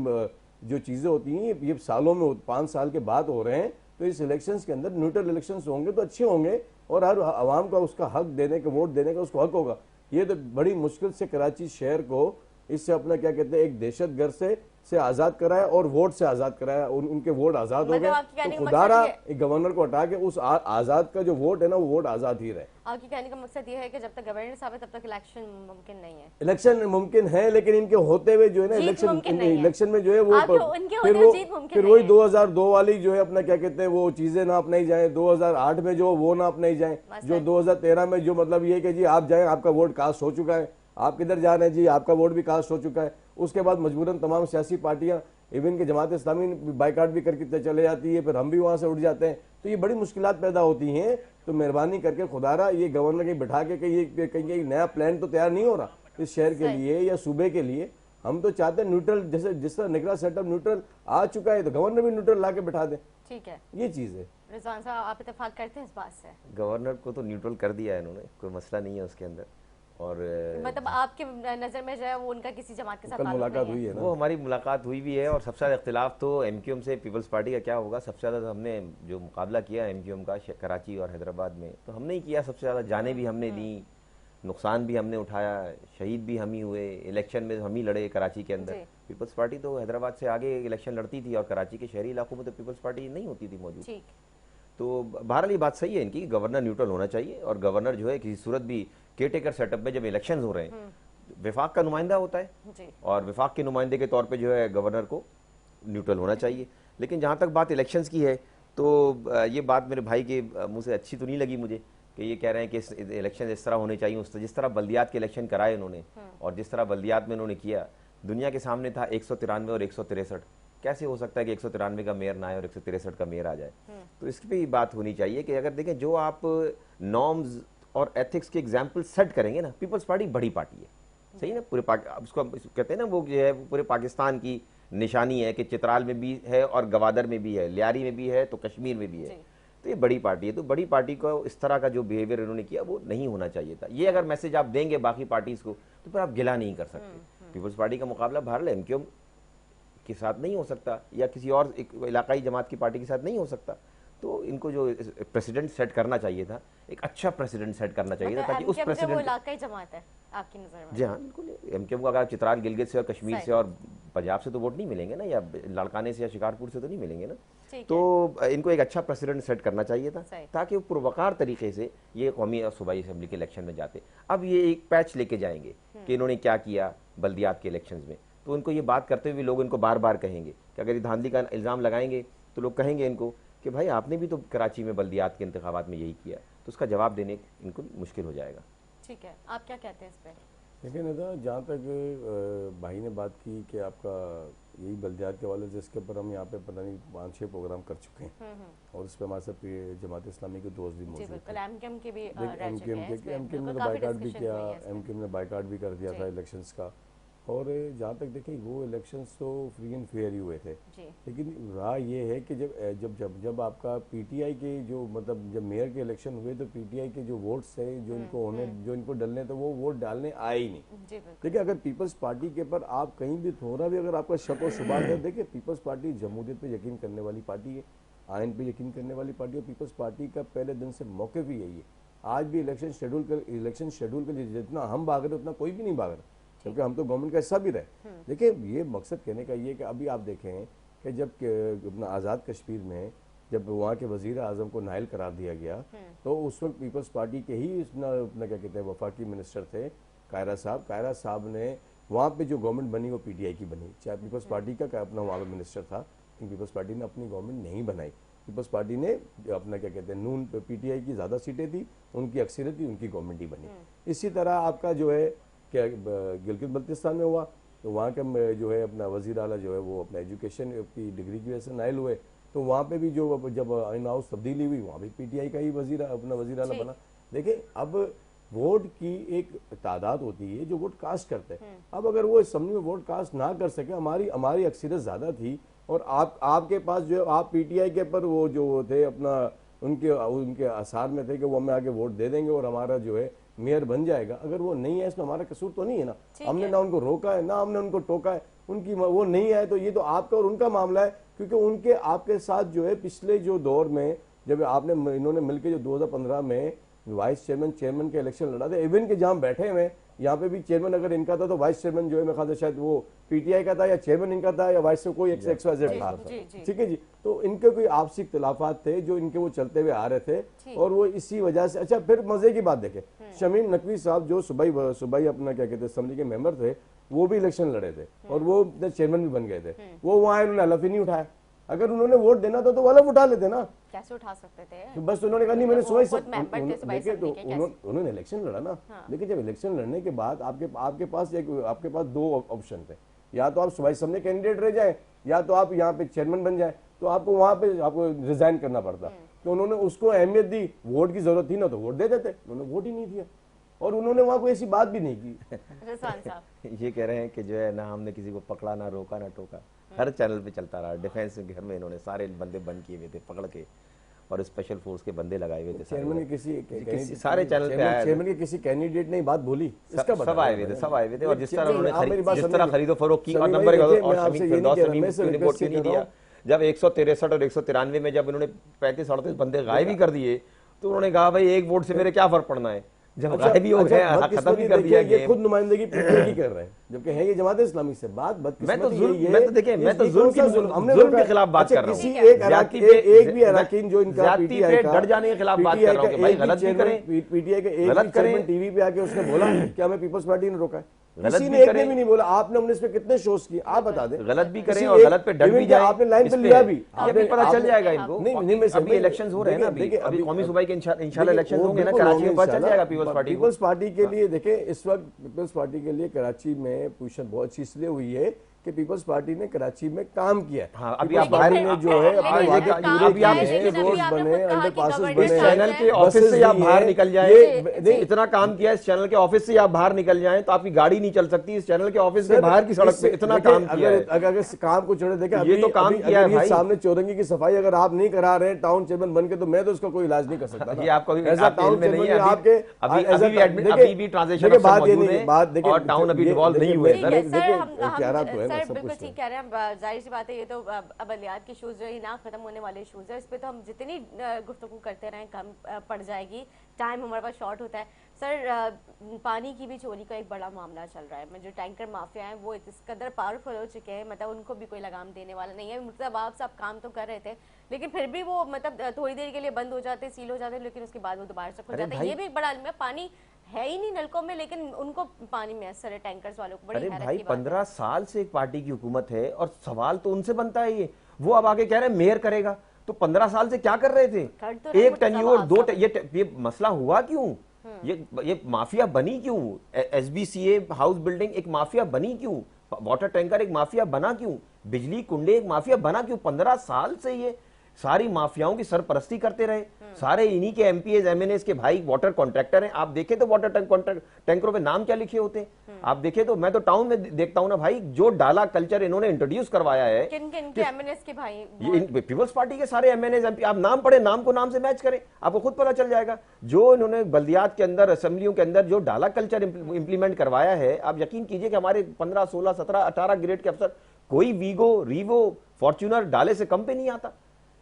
जो चीजें होती हैं ये सालों में 5 साल के बाद हो रहे हैं, तो इस इलेक्शंस के अंदर न्यूट्रल इलेक्शंस होंगे तो अच्छे होंगे, और हर आवाम का उसका हक देने का, वोट देने का उसको हक होगा। ये तो बड़ी मुश्किल से कराची शहर को इससे अपना क्या कहते हैं एक दहशतगर्द से आजाद कराया और वोट से आजाद कराया, उनके वोट आजाद हो गए, तो खुदारा एक गवर्नर को हटा के उस आजाद का जो वोट है ना वो वोट आजाद ही रहे। आपके कहने का मकसद ये है कि जब तक गवर्नर साहब है तब तक इलेक्शन मुमकिन नहीं है। इलेक्शन मुमकिन है, लेकिन इनके होते हुए जो है ना इलेक्शन में जो है वो फिर वही 2002 वाली जो है अपना क्या कहते हैं वो चीजें ना अपनाई जाए, 2008 में जो वो ना अपनाई जाए, जो 2013 में जो मतलब ये कि जी आप जाए, आपका वोट कास्ट हो चुका है, आप किधर जा रहे हैं जी, आपका वोट भी कास्ट हो चुका है। उसके बाद मजबूरन तमाम सियासी पार्टियां इवन के जमात इस्लामी बाइकाट भी करके चले जाती है, फिर हम भी वहां से उठ जाते हैं, तो ये बड़ी मुश्किलात पैदा होती हैं। तो मेहरबानी करके खुदारा ये गवर्नर के बिठा के कहीं नया प्लान तो तैयार नहीं हो रहा इस शहर के लिए या सूबे के लिए। हम तो चाहते हैं न्यूट्रल, जैसे जिस तरह निगरान सेटअप न्यूट्रल आ चुका है, तो गवर्नर भी न्यूट्रल ला के बिठा दें। ठीक है, ये चीज है। रिजवान साहब आप इत्तेफाक करते हैं इस बात से? गवर्नर को तो न्यूट्रल कर दिया है इन्होंने, कोई मसला नहीं है उसके अंदर। और मतलब आपके नज़र में जो है वो उनका किसी जमात के साथ मुलाकात हुई है ना? वो हमारी मुलाकात हुई भी है, और सबसे ज़्यादा इख्तिलाफ तो MQM से पीपल्स पार्टी का क्या होगा। सबसे ज़्यादा तो हमने जो मुकाबला किया MQM का कराची और हैदराबाद में, तो हमने ही किया सबसे ज़्यादा, जाने भी हमने दी, नुकसान भी हमने उठाया, शहीद भी हम ही हुए, इलेक्शन में हम ही लड़े कराची के अंदर। पीपल्स पार्टी तो हैदराबाद से आगे इलेक्शन लड़ती थी, और कराची के शहरी इलाकों में तो पीपल्स पार्टी नहीं होती थी मौजूद। तो बहरहाल ये बात सही है इनकी, गवर्नर न्यूट्रल होना चाहिए, और गवर्नर जो है किसी सूरत भी केयरटेकर सेटअप में जब इलेक्शंस हो रहे हैं, विफाक का नुमाइंदा होता है, और विफाक के नुमाइंदे के तौर पे जो है गवर्नर को न्यूट्रल होना चाहिए। लेकिन जहाँ तक बात इलेक्शंस की है, तो ये बात मेरे भाई के मुँह से अच्छी तो नहीं लगी मुझे, कि ये कह रहे हैं कि इलेक्शन इस तरह होने चाहिए, उस जिस तरह बल्दियात के इलेक्शन कराए उन्होंने, और जिस तरह बल्दियात में उन्होंने किया, दुनिया के सामने था 193 और 163, कैसे हो सकता है कि 193 का मेयर ना आए और 163 का मेयर आ जाए? तो इस पर बात होनी चाहिए कि अगर देखें जो आप नॉर्म्स और एथिक्स के एग्जाम्पल सेट करेंगे ना, पीपल्स पार्टी बड़ी पार्टी है, सही ना, पूरे उसको कहते हैं ना, वो जो है पूरे पाकिस्तान की निशानी है कि चित्राल में भी है और गवादर में भी है, लियारी में भी है, तो कश्मीर में भी है, तो ये बड़ी पार्टी है। तो बड़ी पार्टी को इस तरह का जो बिहेवियर इन्होंने किया वो नहीं होना चाहिए था। ये अगर मैसेज आप देंगे बाकी पार्टीज को, तो फिर आप गिला नहीं कर सकते। पीपल्स पार्टी का मुकाबला बहरहाल MQM के साथ नहीं हो सकता, या किसी और एक इलाकाई जमात की पार्टी के साथ नहीं हो सकता। तो इनको जो प्रेसिडेंट सेट करना चाहिए था, एक अच्छा प्रेसिडेंट सेट करना चाहिए था, ताकि उस प्रेसिडेंट वो इलाकाई जमात है आपकी नजर में? जी हाँ बिल्कुल, MQM को अगर चित्राल गिलगित से और कश्मीर से और पंजाब से तो वोट नहीं मिलेंगे ना, या लाड़काने से या शिकारपुर से तो नहीं मिलेंगे ना, तो इनको एक अच्छा प्रेसिडेंट सेट करना चाहिए था, ताकि वो पुरवकार तरीके से ये कौमी और सूबाई असेंबली के इलेक्शन में जाते। अब ये एक पैच लेके जाएंगे कि इन्होंने क्या किया बल्दियात के इलेक्शन में, तो उनको ये बात करते हुए लोग इनको बार बार कहेंगे कि अगर ये धांधली का इल्ज़ाम लगाएंगे तो लोग कहेंगे इनको कि भाई आपने भी तो कराची में बल्दियात के इंतखाबात में यही किया, तो उसका जवाब देने इनको मुश्किल हो जाएगा। ठीक है, आप क्या कहते हैं इस पर? देखिए नदा, जहाँ तक भाई ने बात की कि आपका यही बल्दियात के हवाले से, इसके ऊपर हम यहाँ पे पता नहीं 5-6 प्रोग्राम कर चुके हैं, और इस पर हमारे साथ जमात इस्लामी के दोस्त भी मौजूद थे। MQM ने बाइकाट भी किया, MQM ने बाइकाट भी कर दिया था इलेक्शंस का। और जहाँ तक देखें वो इलेक्शंस तो फ्री एंड फेयर ही हुए थे, लेकिन रहा ये है कि जब आपका PTI के जो मतलब जब मेयर के इलेक्शन हुए, तो PTI के जो वोट्स थे जो इनको डलने थे, वो वोट डालने आए ही नहीं। देखिए अगर पीपल्स पार्टी के ऊपर आप कहीं भी थोड़ा भी अगर आपका शक और शुबा है, देखिए पीपल्स पार्टी जमहूरियत पे यकीन करने वाली पार्टी है, आयन पे यकीन करने वाली पार्टी और पीपल्स पार्टी का पहले दिन से मौके भी यही है। आज भी इलेक्शन शेड्यूल के लिए जितना हम भाग रहे उतना कोई भी नहीं भाग रहा, क्योंकि हम तो गवर्नमेंट का हिस्सा भी रहे। देखिए, ये मकसद कहने का ये कि अभी आप देखें कि जब अपना आज़ाद कश्मीर में जब वहाँ के वजीर आजम को नाइल करार दिया गया, तो उस वक्त पीपल्स पार्टी के ही अपना क्या कहते हैं वफाकी मिनिस्टर थे कायरा साहब ने वहाँ पे जो गवर्नमेंट बनी वो पीटीआई की बनी, चाहे पीपल्स पार्टी का अपना वहाँ पे मिनिस्टर था, लेकिन पीपल्स पार्टी ने अपनी गवर्नमेंट नहीं बनाई। पीपल्स पार्टी ने अपना क्या कहते हैं नून पीटीआई की ज़्यादा सीटें थी, उनकी अक्सरियत थी, उनकी गवर्नमेंट ही बनी। इसी तरह आपका जो है क्या गिलगित बल्तिस्तान में हुआ, तो वहाँ के जो है अपना वज़ीर आला जो है वो अपना एजुकेशन की डिग्री की वजह से नाइल हुए, तो वहाँ पे भी जो जब इन हाउस तब्दीली हुई वहाँ भी पीटीआई का ही अपना वज़ीर आला बना। देखिए, अब वोट की एक तादाद होती है जो वोट कास्ट करते हैं। अब अगर वो असेंबली में वोट कास्ट ना कर सके, हमारी अक्सरियत ज़्यादा थी और आपके पास जो है आप पीटीआई के पर वो जो थे अपना उनके आसार में थे कि वो हमें आगे वोट दे देंगे और हमारा जो है मेयर बन जाएगा। अगर वो नहीं है इसमें हमारा कसूर तो नहीं है ना, हमने ना उनको रोका है ना हमने उनको टोका है, उनकी वो नहीं आए तो ये तो आपका और उनका मामला है, क्योंकि उनके आपके साथ जो है पिछले जो दौर में जब आपने इन्होंने मिलकर जो 2015 में वाइस चेयरमैन के इलेक्शन लड़ा था, इवन के जहाँ बैठे हुए यहाँ पे भी चेयरमैन अगर इनका था तो वाइस चेयरमैन जो है मैं ख्याल शायद वो पीटीआई का था या चेयरमैन इनका था या वाइस से कोई XYZ था, ठीक है जी। तो इनके कोई आपसी इख्तिलाफात थे जो इनके वो चलते हुए आ रहे थे और वो इसी वजह से। अच्छा, फिर मजे की बात देखें, शमीम नकवी साहब जो सुबह अपना क्या कहते हैं असेंबली के मेंबर थे, वो भी इलेक्शन लड़े थे और वो चेयरमैन भी बन गए थे, वो वहाँ उन्होंने हलफ ही नहीं उठाया। अगर उन्होंने वोट देना था तो वो हलफ उठा लेते ना, कैसे उठा सकते थे? तो बस उन्होंने कहा नहीं मैंने देखिए तो उन्होंने इलेक्शन लड़ा ना। लेकिन जब इलेक्शन लड़ने के बाद आपके पास दो ऑप्शन थे, या तो आप सुभाष सामने कैंडिडेट रह जाए या तो आप यहाँ पे चेयरमैन बन जाए, तो आपको वहाँ पे आपको रिजाइन करना पड़ता। तो उन्होंने उसको अहमियत दी, वोट की जरूरत थी ना तो वोट दे देते, उन्होंने वोट ही नहीं दिया और उन्होंने वहाँ कोई ऐसी बात भी नहीं की। रिजवान साहब ये कह रहे हैं कि जो है ना हमने किसी को पकड़ा ना रोका ना टोका, हर चैनल पे चलता रहा। डिफेंस के घर में इन्होंने सारे बंदे बंद किए हुए थे पकड़ के और स्पेशल फोर्स के बंदे लगाए हुए थे। चेयरमैन के सारे चैनल पे आया, चेयरमैन के किसी कैंडिडेट ने बात बोली, सब आए हुए थे और जिस तरह खरीदो फरोख्त की और नंबर और शमीम ने रिपोर्ट क्यों नहीं दिया। जब 163 और 193 में जब इन्होंने 35-38 बंदे गायब ही कर दिए तो उन्होंने कहा भाई एक वोट से मेरे क्या फर्क पड़ना है, जब गायब भी हो गए खत्म भी कर दिया। ये खुद नुमाइंदगी पीटीआई की कर रहे हैं जबकि है ये जमात इस्लामी से। बात मैं तो जुल्म के खिलाफ बात कर रहा हूं, एक भी अराकीन जो इनका पीटीआई का डर जाने के खिलाफ बात कर रहा हूं कि भाई गलत भी करें। पीटीआई का एक भी चेयरमैन टीवी पे आके उसने बोला क्या हमें पीपल्स पार्टी ने रोका है? किसी ने एक ने भी नहीं बोला। आपने हमने इस पे कितने शोज किए आप बता दें। गलत भी करें और गलत पे डट भी जाए, आपने लाइन पे लिया भी, आपने पता चल जाएगा इनको। नहीं अभी इलेक्शंस हो रहे हैं ना, अभी कौमी सूबाई के इंशाल्लाह इलेक्शन होंगे ना, कराची में पता चल जाएगा पीपल्स पार्टी के लिए। देखिए इस वक्त पीपल्स पार्टी के लिए कराची में पोजीशन बहुत अच्छी इसलिए हुई है कि पीपल्स पार्टी ने कराची में काम किया। हाँ, अभी आप बाहर में जो है अभी आप रोड बने, अंडरपासेस बने, इस चैनल के ऑफिस से आप बाहर निकल जाए, इतना काम किया इस चैनल के ऑफिस से आप बाहर निकल जाए तो आपकी गाड़ी नहीं चल सकती। इस चैनल के ऑफिस के बाहर की सड़क पे इतना काम किया है। अगर काम को छोड़े देखे ये तो काम किया है भाई। सामने चौरंगी की सफाई अगर आप नहीं करा रहे टाउन चेयरमैन बन के तो मैं तो उसका कोई इलाज नहीं कर सकता। ये आपको टाउन में नहीं है, आपके अभी भी ट्रांजिशन और टाउन अभी डिवॉल्व नहीं हुए। जाहिर सी बात है ये तो अबलियात के इशूज जो ही ना खत्म होने वाले इशूज है, इस पे तो हम जितनी गुफ्तगू करते रहें कम पड़ जाएगी, टाइम हमारे पास शॉर्ट होता है। सर पानी की भी चोरी का एक बड़ा मामला चल रहा है, जो टैंकर माफिया हैं वो इस कदर पावरफुल हो चुके हैं, मतलब उनको भी कोई लगाम देने वाला नहीं है। मतलब आप सब काम तो कर रहे थे लेकिन फिर भी वो मतलब थोड़ी देर के लिए बंद हो जाते, सील हो जाते, लेकिन उसके बाद वो दोबारा से खुल जाते हैं। ये भी एक बड़ा आलम है, पानी है ही नहीं नलकों में लेकिन उनको पानी में असर है टैंकर्स वालों को। बड़ी अरे भाई 15 साल से एक पार्टी की हुकूमत है और सवाल तो उनसे बनता है। ये वो अब आगे कह रहे हैं मेयर करेगा, तो 15 साल से क्या कर रहे थे? एक टेन्योर दो ये मसला हुआ क्यों? ये माफिया बनी क्यों? SBCA हाउस बिल्डिंग एक माफिया बनी क्यों? वाटर टैंकर एक माफिया बना क्यों? बिजली कुंडे एक माफिया बना क्यों? 15 साल से ये सारी माफियाओं की सरपरस्ती करते रहे। सारे इन्हीं के MPs MNAs के भाई वाटर कॉन्ट्रैक्टर हैं। आप देखें तो वाटर टैंकरों पे नाम क्या लिखे होते हैं आप देखें तो। मैं तो टाउन में देखता हूं ना भाई, जो डाला कल्चर इन्होंने इंट्रोड्यूस करवाया है। किन के MNAs के भाई? ये पीपल्स पार्टी के सारे MNAs MP। आप नाम पढ़े, नाम को नाम से मैच करें, आपको खुद पता चल जाएगा। जो इन्होंने बल्दियात के अंदर, असेंबलियों के अंदर जो डाला कल्चर इंप्लीमेंट करवाया है, आप यकीन कीजिए कि हमारे 15, 16, 17, 18 ग्रेड के अफसर, कोई वीगो, रीवो, फॉर्च्यूनर डाले से कम पे नहीं आता।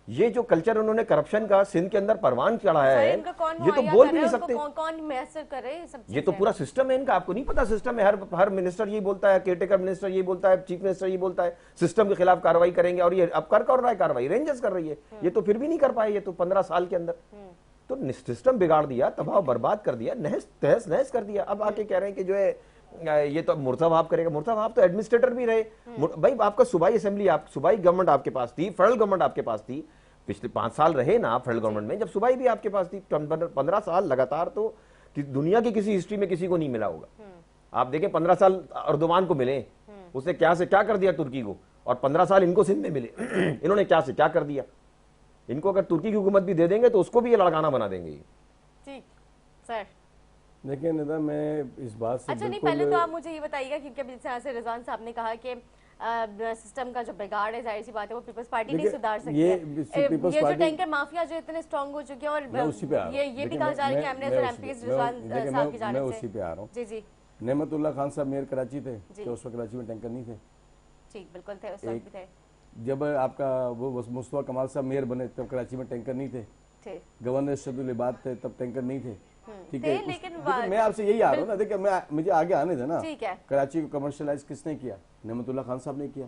ये जो कल्चर उन्होंने करप्शन का सिंध के अंदर परवान चढ़ाया है, इनका कौन ये तो मुहैया बोल कर भी रहा नहीं है, सकते। उनको कौन मैसर कर रहे हैं ये सब ये तो चीजें? पूरा सिस्टम है इनका, आपको नहीं पता सिस्टम है। हर मिनिस्टर ये बोलता है, केयरटेकर मिनिस्टर ये बोलता है, चीफ मिनिस्टर ये बोलता है सिस्टम के खिलाफ कार्रवाई करेंगे, और ये अब कर रहा है कार्रवाई, रेंजर्स कर रही है। ये तो फिर भी नहीं कर पाए, ये तो 15 साल के अंदर तो सिस्टम बिगाड़ दिया, तबाह बर्बाद कर दिया, तहस नहस कर दिया। अब आके कह रहे हैं कि जो है ये तो मुर्तजा वहाब करेगा। मुर्तजा वहाब तो एडमिनिस्ट्रेटर भी रहे भाई, आपका सूबाई असेंबली, आप सूबाई गवर्नमेंट आपके पास थी, फेडरल गवर्नमेंट आपके पास थी, पिछले 5 साल रहे ना आप फेडरल गवर्नमेंट में, जब सूबाई भी आपके पास थी 15 साल लगातार, तो दुनिया की किसी हिस्ट्री में किसी को नहीं मिला होगा। आप देखें 15 साल अर्दोगान को मिले, उसने क्या से क्या कर दिया तुर्की को, और 15 साल इनको सिंध में मिले इन्होंने क्या से क्या कर दिया। इनको अगर तुर्की की हुकूमत भी दे देंगे तो उसको भी ये लड़काना बना देंगे। ठीक सर, देखिए निदा, मैं इस बात से अच्छा नहीं, पहले तो आप मुझे ये बताइएगा, क्योंकि अभी जैसे रिजवान साहब ने कहा कि सिस्टम का जो बिगाड़ है, जाहिर सी बात है वो पीपल्स पार्टी नहीं सुधार सकती है। ये जो टैंकर माफिया जो इतने स्ट्रांग हो चुके हैं, और ये भी कहा जा रहा है कि एमएनएस और एमपीएस रिजवान साहब की जानिब से। उसी पे आ रहा हूँ। जी जी, नेमतुल्लाह खान साहब मेयर कराची थे, तो उस वक्त कराची में टैंकर नहीं थे। ठीक, बिल्कुल थे, उस वक्त भी थे। जब आपका वो मुस्तफा कमाल साहब मेयर बने, तब कराची में टैंकर नहीं थे। गवर्नर अरशदुल इबाद थे, तब टैंकर नहीं थे। ठीक है, लेकिन मैं आपसे यही आ रहा हूँ ना, देखिए मुझे आगे आने देना। कराची को कमर्शियलाइज किसने किया? नेमतुल्लाह खान साहब ने किया।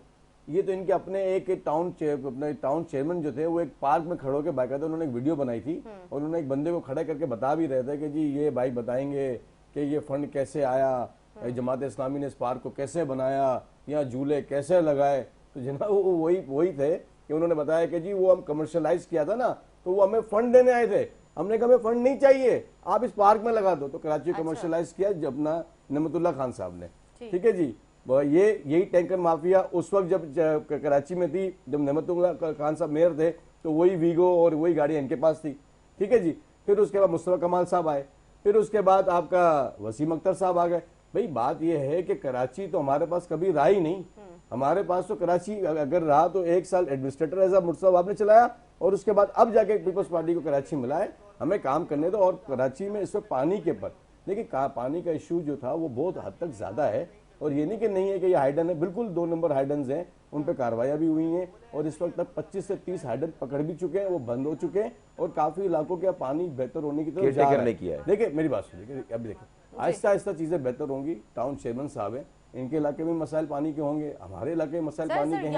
ये तो इनके अपने एक टाउन चेयरमैन जो थे, वो एक पार्क में खड़े होकर बाकायदा उन्होंने एक वीडियो बनाई थी, और उन्होंने एक बंदे को खड़ा करके बता भी रहे थे कि जी ये भाई बताएंगे कि ये फंड कैसे आया, जमात इस्लामी ने इस पार्क को कैसे बनाया, यहाँ झूले कैसे लगाए। तो जनाब वो वही थे कि उन्होंने बताया कि जी वो हम कमर्शियलाइज किया था ना, तो वो हमें फंड देने आए थे, हमने कहा हमें फंड नहीं चाहिए, आप इस पार्क में लगा दो। तो कराची कमर्शियलाइज किया अपना नेमतुल्लाह खान साहब ने। ठीक है जी, यही टैंकर माफिया उस वक्त जब कराची में थी, जब नेमतुल्लाह खान साहब मेयर थे, तो वही वीगो और वही गाड़ी इनके पास थी। ठीक है जी, फिर उसके बाद मुस्तफा कमाल साहब आए, फिर उसके बाद आपका वसीम अख्तर साहब आ गए। भाई बात यह है कि कराची तो हमारे पास कभी रहा ही नहीं। हमारे पास तो कराची अगर रहा तो 1 साल एडमिनिस्ट्रेटर एज मुर्तजा वहाब ने चलाया, और उसके बाद अब जाके पीपल्स पार्टी को कराची मिला है। हमें काम करने दो। और कराची में इस वक्त पानी के पर देखिए, पानी का इशू जो था वो बहुत हद तक ज्यादा है, और ये नहीं कि नहीं है कि ये हाइडन है, बिल्कुल 2 नंबर हाइडन्स हैं, उन पर कार्रवाइयाँ भी हुई हैं, और इस वक्त तक 25 से 30 हाइडन पकड़ भी चुके हैं, वो बंद हो चुके हैं, और काफी इलाकों का पानी बेहतर होने की तरफ जा रहा है। देखिए मेरी बात सुनिए, अभी देखिए आहिस्ता आहिस्ता चीजें बेहतर होंगी। टाउन चेयरमैन साहब है, इनके इलाके में मसाइल पानी के होंगे, हमारे इलाके में मसाइल पानी के हैं,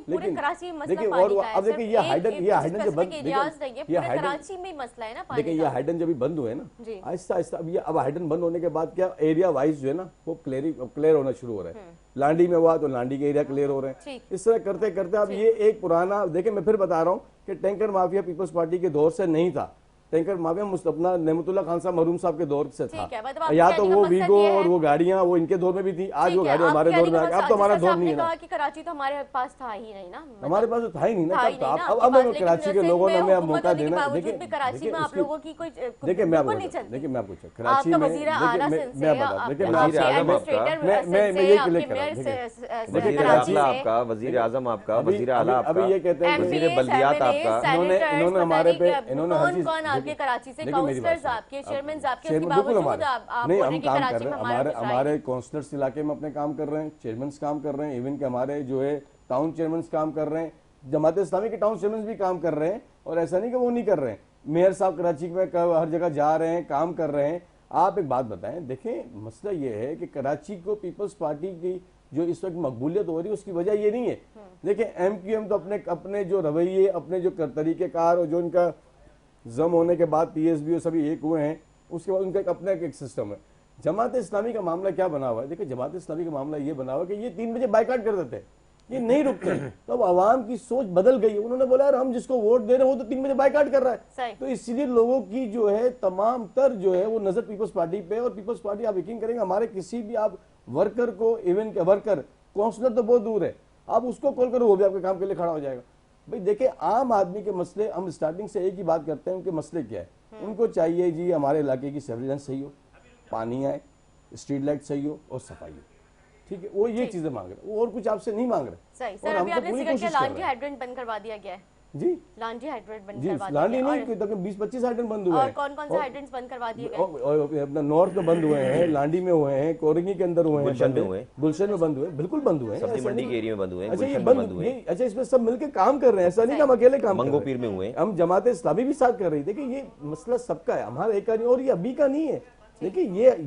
लेकिन देखिए और अब देखिए ये हाइडन जब बंद, देखिए ये हाइडन जब बंद हुए ना आहिस्ता आहिस्ता, अब हाइडन बंद होने के बाद क्या एरिया वाइज जो है ना वो क्लियर होना शुरू हो रहा है। लांडी में हुआ तो लांडी के एरिया क्लियर हो रहे हैं। इस तरह करते करते अब ये एक पुराना, देखिए मैं फिर बता रहा हूँ कि टैंकर माफिया पीपल्स पार्टी के दौर से नहीं था। टैंकर माफिया अपना नेमतुल्लाह खान साहब महरूम साहब के दौर से था, या तो वो वीगो और वो गाड़ियां वो इनके दौर में भी थी, आज वो गाड़ियां हमारे दौर में आ गई। अब तो हमारा दौर नहीं है ना, कराची तो हमारे पास था ही नहीं ना, हमारे पास तो था ही नहीं ना। अब हमें कराची के लोगों ने हमें मौका देना। देखिए कराची में आप लोगों की कोई, देखिए मैं आपको कराची में, मैं बता, देखिए मैं ये क्लियर कर रहा हूं, वजीर दाखिला आपका, वजीर आजम आपका, वजीर आला आपका, अभी ये कहते हैं वजीर बल्दियात आपका, इन्होंने हमारे पे, इन्होंने हर चीज आपके कराची से काउंसलर्स आपके, चेयरमैन आपके, उसके बिल्कुल बावजूद आप नहीं, हम काम कर रहे हैं, हमारे काउंसलर्स इलाके में अपने काम कर रहे हैं, चेयरमैन काम कर रहे हैं, इवन के हमारे जो है टाउन चेयरमैन काम कर रहे हैं, जमात इस्लामी के टाउन चेयरमैन भी काम कर रहे हैं, और ऐसा नहीं कि वो नहीं कर रहे हैं। मेयर साहब कराची में हर जगह जा रहे हैं, काम कर रहे हैं। आप एक बात बताएं, देखें मसला ये है कि कराची को पीपल्स पार्टी की जो इस वक्त मकबूलियत हो रही है उसकी वजह ये नहीं है। देखिए MQM तो अपने जो रवैये, अपने जो तरीकेकार, और जो इनका जम होने के बाद PSB सभी एक हुए हैं, उसके बाद उनका अपना एक सिस्टम है। जमात इस्लामी का मामला क्या बना हुआ है? देखिए जमात इस्लामी का मामला ये बना हुआ है कि ये 3 बजे बाइकाट कर देते हैं, ये नहीं रुकते। तो अब आवाम की सोच बदल गई है, उन्होंने बोला यार हम जिसको वोट दे रहे हैं वो तो 3 बजे बाइकाट कर रहा है। तो इसलिए लोगों की जो है तमाम तर जो है वो नजर पीपल्स पार्टी पे, और पीपल्स पार्टी आप यकीन करेंगे हमारे किसी भी आप वर्कर को, इवन के वर्कर, काउंसलर तो बहुत दूर है, आप उसको कॉल करो वो भी आपके काम के लिए खड़ा हो जाएगा। भाई देखिए आम आदमी के मसले, हम स्टार्टिंग से एक ही बात करते हैं, उनके मसले क्या है? उनको चाहिए जी हमारे इलाके की सर्विलेंस सही हो, पानी आए, स्ट्रीट लाइट सही हो, और सफाई हो। ठीक है, वो ये चीजें मांग रहे हैं, वो और कुछ आपसे नहीं मांग रहे। सही सर, अभी आपने सिगरेट के ऐलान के हाइड्रेंट बंद करवा दिया गया है। जी लांडी हाइड्रेंट बंद जी, करवा लांडी दिए नहीं, तक 20-25 हाइड्रेंट बंद हुए और हैं। कौन कौन से हाइड्रेंट्स बंद करवा दिए गए? और अपना नॉर्थ में बंद हुए हैं, लांडी में हुए हैं, कोरंगी के अंदर हुए हैं, गुलशन में हुए हैं। गुलशन में बंद हुए हैं, बिल्कुल बंद हुए हैं। सब्जी ऐसा मंडी नहीं- के एरिया में बंद हुए हैं, अच्छा ये गुलशन में बंद बंद हुए हैं, अच्छा इसमें सब मिलकर काम कर रहे हैं, ऐसा नहीं कि हम अकेले काम कर रहे हैं। मंगोपीर में हुए हैं। हम जमात इस्लामी भी साथ कर रही थी कि ये मसला सबका है, हमारा एक का नहीं और ये अभी का नहीं है। देखिए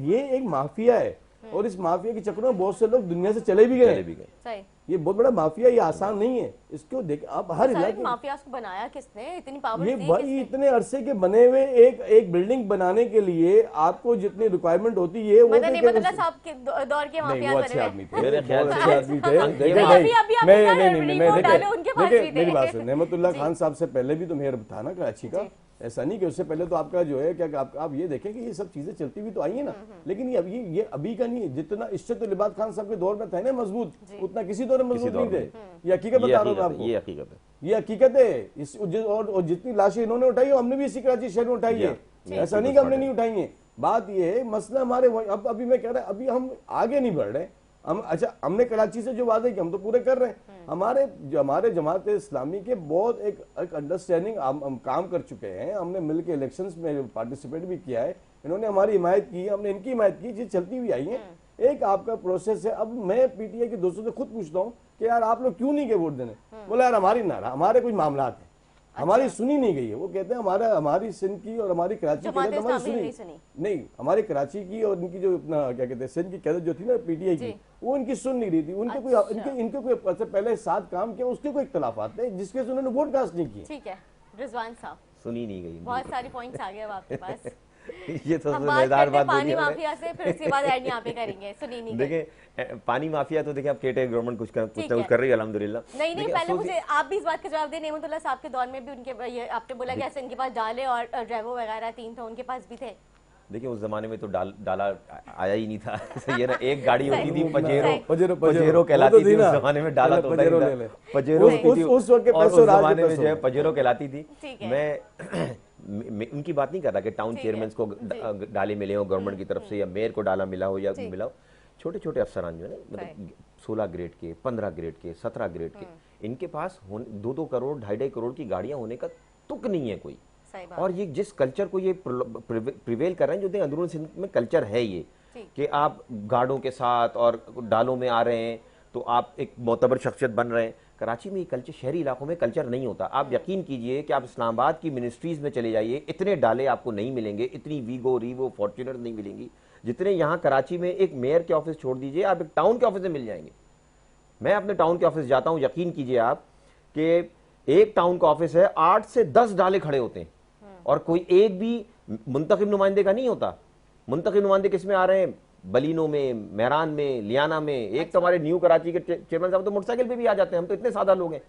ये एक माफिया है और इस माफिया के चक्कर में बहुत से लोग दुनिया से चले भी गए। सही। ये बहुत बड़ा माफिया, ये आसान नहीं है। इसको देख आप हर सारे इलाके माफियाज को बनाया किसने, इतनी पावर ये दी भाई किसने? इतने अरसे के बने हुए एक बिल्डिंग बनाने के लिए आपको जितनी रिक्वायरमेंट होती है वो मदन तो नेमतुल्लाह साहब के दौर के नहीं, माफियाज वो बने अच्छे हुए आदमी थे, मेरे ख्याल बहुत से अच्छे आदमी थे। नहीं, देखिए अभी- भाई, अभी आप मैं इतना नहीं रिपोर्ट देखिए डालो, उनके पास देखिए भी थे। मेरी बात सुन, नेमतुल्लाह खान साहब से पहले भी तो मेयर था ना कराची का, ऐसा नहीं कि उससे पहले तो आपका जो है क्या आप ये देखें कि ये सब चीजें चलती हुई तो आई है ना, लेकिन ये अभी का नहीं है। जितना इश्शत लिबास खान साहब के दौर में थे ना मजबूत, उतना किसी दौर में मजबूत नहीं थे। ये हकीकत बता रहा हूँ मैं आपको, ये हकीकत है। ये हकीकत है। और जितनी लाशें इन्होंने उठाई हमने भी इसी कराची शहर में उठाई है, ऐसा नहीं कि हमने नहीं उठाई है। बात ये है मसला हमारे अब अभी मैं कह रहा अभी हम आगे नहीं बढ़ रहे हम। अच्छा हमने कराची से जो वादे किए हम तो पूरे कर रहे हैं। हमारे जमात इस्लामी के बहुत एक अंडरस्टैंडिंग हम काम कर चुके हैं। हमने मिलकर इलेक्शंस में पार्टिसिपेट भी किया है, इन्होंने हमारी हिमायत की, हमने इनकी हिमायत की, चीज चलती हुई आई है। एक आपका प्रोसेस है। अब मैं पीटीआई के दोस्तों से खुद पूछता हूँ कि यार आप लोग क्यों नहीं गए वोट देने? बोला यार हमारी नारा, हमारे कुछ मामला है, हमारी सुनी नहीं गई है। वो कहते हैं हमारी सिंध की और हमारी कराची की जमात कैदत हमारी इस्लामी सुनी नहीं नहीं, हमारी कराची की और इनकी जो अपना क्या कहते हैं सिंध की कैदत जो थी ना पीटीआई की, वो इनकी सुन नहीं रही थी। उनके कोई इनके कोई अच्छा पहले साथ काम किया, उसके कोई इख्तलाफात थे जिसके से उन्होंने वोट कास्ट नहीं किए। ठीक है रिजवान साहब, सुनी नहीं गई बहुत सारे पॉइंट्स आ गए अब आपके पास। ये तो हम मजेदार बात पानी बोली हमने। माफिया से, फिर उसके बाद ऐड यहाँ पे करेंगे। सुनी नहीं गई। देखिए पानी माफिया तो देखिए अब केटे गवर्नमेंट कुछ ना ठीक कुछ है। कर रही है अल्हम्दुलिल्लाह। नहीं देखिए, पहले अफसोस मुझे आप भी इस बात का जवाब दें। नेमतुल्लाह साहब के दौर में भी उनके ये आपने बोला कि ऐसे इनके पास डाले और ड्रेवो वगैरह 3 थे, उनके पास भी थे। देखिए उस जमाने में तो डाला आया ही नहीं था। ये ना एक गाड़ी होती थी पजेरो पजेरो कहलाती थी। उस जमाने में डाला तो पजेरो होता ले ही ले। था। पजेरो होती थी उस वक्त के और पैसों उस राज के जमाने में पैसों। जो है पजेरो कहलाती थी। ठीक है। मैं उनकी बात नहीं कर रहा कि टाउन चेयरमैन को डाले मिले हो गवर्नमेंट की तरफ से या मेयर को डाला मिला हो या मिला हो। छोटे छोटे अफसरान जो है ना, मतलब 16 ग्रेड के, 15 ग्रेड के, 17 ग्रेड के, इनके पास 2-2 करोड़ 2.5 करोड़ की गाड़ियां होने का तुक नहीं है कोई। और ये जिस कल्चर को ये प्रिवेल कर रहे हैं, जो देखें अंदरूनी सिंध में कल्चर है ये कि आप गार्डों के साथ और डालों में आ रहे हैं तो आप एक मोतबर शख्सियत बन रहे हैं। कराची में ये कल्चर, शहरी इलाकों में कल्चर नहीं होता। आप यकीन कीजिए कि आप इस्लामाबाद की मिनिस्ट्रीज में चले जाइए, इतने डाले आपको नहीं मिलेंगे, इतनी वीगो रीवो फॉर्च्यूनर नहीं मिलेंगी जितने यहाँ कराची में। एक मेयर के ऑफिस छोड़ दीजिए, आप एक टाउन के ऑफिस में मिल जाएंगे। मैं अपने टाउन के ऑफिस जाता हूँ, यकीन कीजिए आप कि एक टाउन का ऑफिस है, 8 से 10 डाले खड़े होते हैं और कोई एक भी मुंतखब नुमाइंदे का नहीं होता। मुंतखब नुमाइंदे किस में आ रहे हैं? बलीनों में, मेहरान में, लियाना में। एक तो हमारे न्यू कराची के चेयरमैन साहब तो मोटरसाइकिल पे भी आ जाते हैं, हम तो इतने सादा लोग हैं।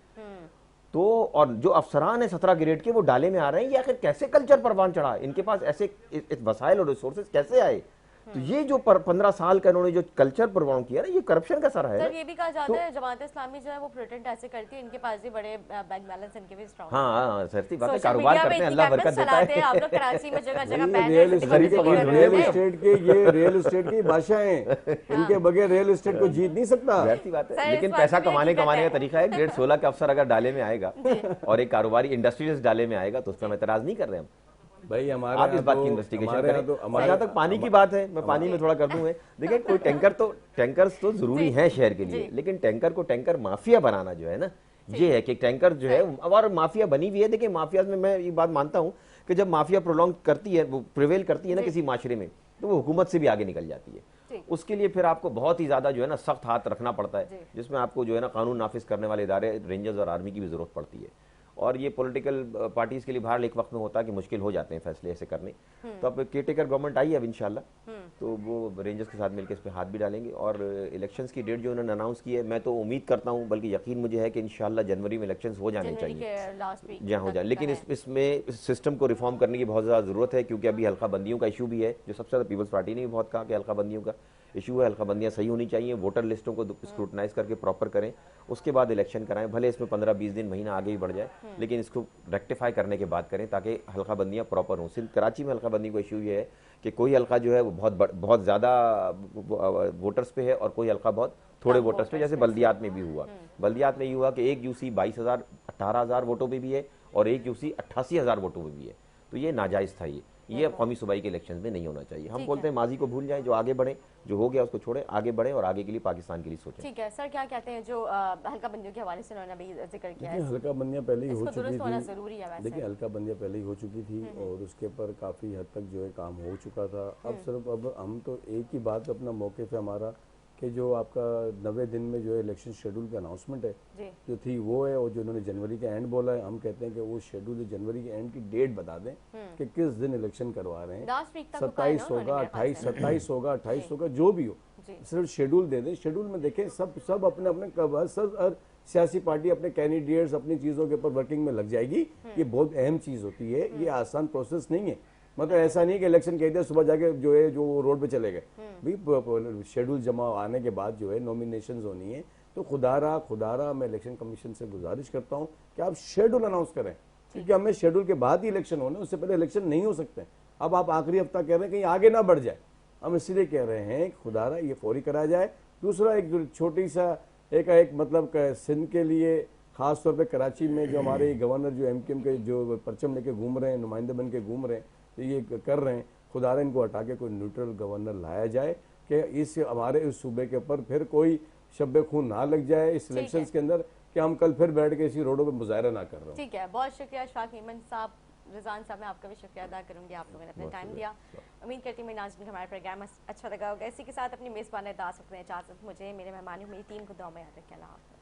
तो और जो अफसरान है 17 ग्रेड के, वो डाले में आ रहे हैं। ये आखिर कैसे कल्चर परवान चढ़ा? इनके पास ऐसे वसाइल और रिसोर्सेज कैसे आए? तो ये जो 15 साल का इन्होंने जो कल्चर परवान किया ना, ये करप्शन का सारा है। सर ये भी कहा जाता है जमात इस्लामी जो है वो प्रोटेक्ट ऐसे करती है, इनके पास भी बड़े बैंक बैलेंस, इनके भी स्ट्रांग। हाँ सरती बात है, कारोबार करते हैं, अल्लाह बरकत देता है। आप लोग कराची में जगह जगह रियल एस्टेट के बादशाह हैं, इनके बगैर रियल एस्टेट को जीत नहीं सकता। वैसी बात है, लेकिन पैसा कमाने का तरीका है। ग्रेड 16 का अफसर अगर डाले में आएगा और एक कारोबारी इंडस्ट्रियलिस्ट डाले में आएगा तो उस पर हम एतराज नहीं कर रहे हम। भाई हमारे आप इस बात की इन्वेस्टिगेशन करें। और जहाँ तक पानी की बात है, मैं पानी में थोड़ा कर दूं। देखिए कोई टैंकर्स तो जरूरी है शहर के लिए, लेकिन टैंकर को टैंकर माफिया बनाना जो है ना, ये है कि टैंकर जो है और माफिया बनी हुई है। देखिए माफिया में मैं ये बात मानता हूँ कि जब माफिया प्रोलॉन्ग करती है, वो प्रिवेल करती है ना किसी माशरे में, तो वो हुकूमत से भी आगे निकल जाती है। उसके लिए फिर आपको बहुत ही ज्यादा जो है ना सख्त हाथ रखना पड़ता है, जिसमें आपको जो है ना कानून नाफिज करने वाले इदारे, रेंजर्स और आर्मी की भी जरूरत पड़ती है। और ये पॉलिटिकल पार्टीज के लिए बाहर एक वक्त में होता है कि मुश्किल हो जाते हैं फैसले ऐसे करने। तो अब केयरटेकर गवर्नमेंट आई है अब इंशाल्लाह, तो वो रेंजर्स के साथ मिलकर इस पे हाथ भी डालेंगे। और इलेक्शंस की डेट जो उन्होंने अनाउंस की है, मैं तो उम्मीद करता हूँ, बल्कि यकीन मुझे है कि इंशाल्लाह जनवरी में इलेक्शंस हो जाने चाहिए, जहाँ हो जाए। लेकिन इसमें इस सिस्टम को रिफॉर्म करने की बहुत ज़्यादा ज़रूरत है, क्योंकि अभी हल्का बंदियों का इशू भी है, जो सबसे ज़्यादा पीपल्स पार्टी ने भी बहुत कहा कि हल्का बंदियों का इशू है, हल्का सही होनी चाहिए, वोटर लिस्टों को स्क्रूटनाइज करके प्रॉपर करें, उसके बाद इलेक्शन कराएं। भले इसमें 15-20 दिन, महीना आगे ही बढ़ जाए, लेकिन इसको रेक्टिफाई करने के बाद करें ताकि हल्का बंदियाँ प्रॉपर हों। सिर्फ कराची में हल्का बंदी का इशू ये है कि कोई हल्का जो है वो बहुत ज़्यादा वोटर्स पे है और कोई हल्का बहुत थोड़े वोटर्स पे, जैसे बल्दियात में भी हुआ। बल्दियात में ये हुआ कि एक यूसी 22,000-18,000 वोटों पे भी है और एक यूसी 88,000 वोटों पे भी है। तो ये नाजायज़ था। ये अब कौमी सूबाई के इलेक्शन में नहीं होना चाहिए। हम बोलते हैं माजी को भूल जाएं, जो आगे बढ़े, जो हो गया उसको छोड़ें, आगे बढ़े और आगे के लिए, पाकिस्तान के लिए सोचें। ठीक है सर, क्या कहते हैं जो हल्का बंदियों के हवाले से उन्होंने अभी जिक्र किया है, हल्का बंदियाँ पहले ही हो चुकी थी। जरूरी है वैसे। देखिए हल्का बंदियाँ पहले ही हो चुकी थी और उसके ऊपर काफ़ी हद तक जो है काम हो चुका था। अब सिर्फ अब हम तो एक ही बात अपना मौके पे हमारा कि जो आपका 90 दिन में जो है इलेक्शन शेड्यूल का अनाउंसमेंट है जो थी वो है, और जो उन्होंने जनवरी का एंड बोला है, हम कहते हैं कि वो शेड्यूल जनवरी के एंड की डेट बता दें कि किस दिन इलेक्शन करवा रहे हैं। 27 होगा, 27 होगा, 28 होगा, जो भी हो, सिर्फ शेड्यूल दे दें। शेड्यूल में देखें सब अपने अपने सब सियासी पार्टी अपने कैंडिडेट्स अपनी चीज़ों के ऊपर वर्किंग में लग जाएगी। ये बहुत अहम चीज़ होती है, ये आसान प्रोसेस नहीं है। मतलब ऐसा नहीं कि इलेक्शन कह दिया सुबह जाके जो है जो रोड पे चले गए। भाई शेड्यूल जमा आने के बाद जो है नॉमिनेशंस होनी है, तो खुदारा मैं इलेक्शन कमीशन से गुजारिश करता हूं कि आप शेड्यूल अनाउंस करें, क्योंकि हमें शेड्यूल के बाद ही इलेक्शन होने, उससे पहले इलेक्शन नहीं हो सकते। अब आप आखिरी हफ्ता कह रहे हैं कहीं आगे ना बढ़ जाए, हम इसलिए कह रहे हैं खुदारा ये फौरी कराया जाए। दूसरा एक छोटी सा एक मतलब सिंध के लिए खास तौर पे कराची में जो हमारे गवर्नर जो एमकेएम के जो परचम लेके घूम रहे हैं, नुमाइंदे बन के घूम रहे हैं, तो ये कर रहे हैं, खुदारा इनको हटा के कोई न्यूट्रल गवर्नर लाया जाए कि इस हमारे इस सूबे के ऊपर फिर कोई शब्बे खून ना लग जाए इस इलेक्शंस के अंदर, कि हम कल फिर बैठ के इसी रोडों पे मुजाहरा ना कर रहे हो। ठीक है, बहुत शुक्रिया अशफाक मीमन साहब, रिजवान साहब, मैं आपका भी शुक्रिया अदा करूंगी, आप लोगों ने अपना टाइम दिया। उम्मीद करती हूँ मेरे नाज़रीन को हमारा प्रोग्राम अच्छा लगा होगा। इसी के साथ अपनी मेज़बान अदा सकते हैं इजाज़त मुझे, मेरे मेहमान मेरी टीम को दुआ में याद रखें। अल्लाह हाफ़िज़।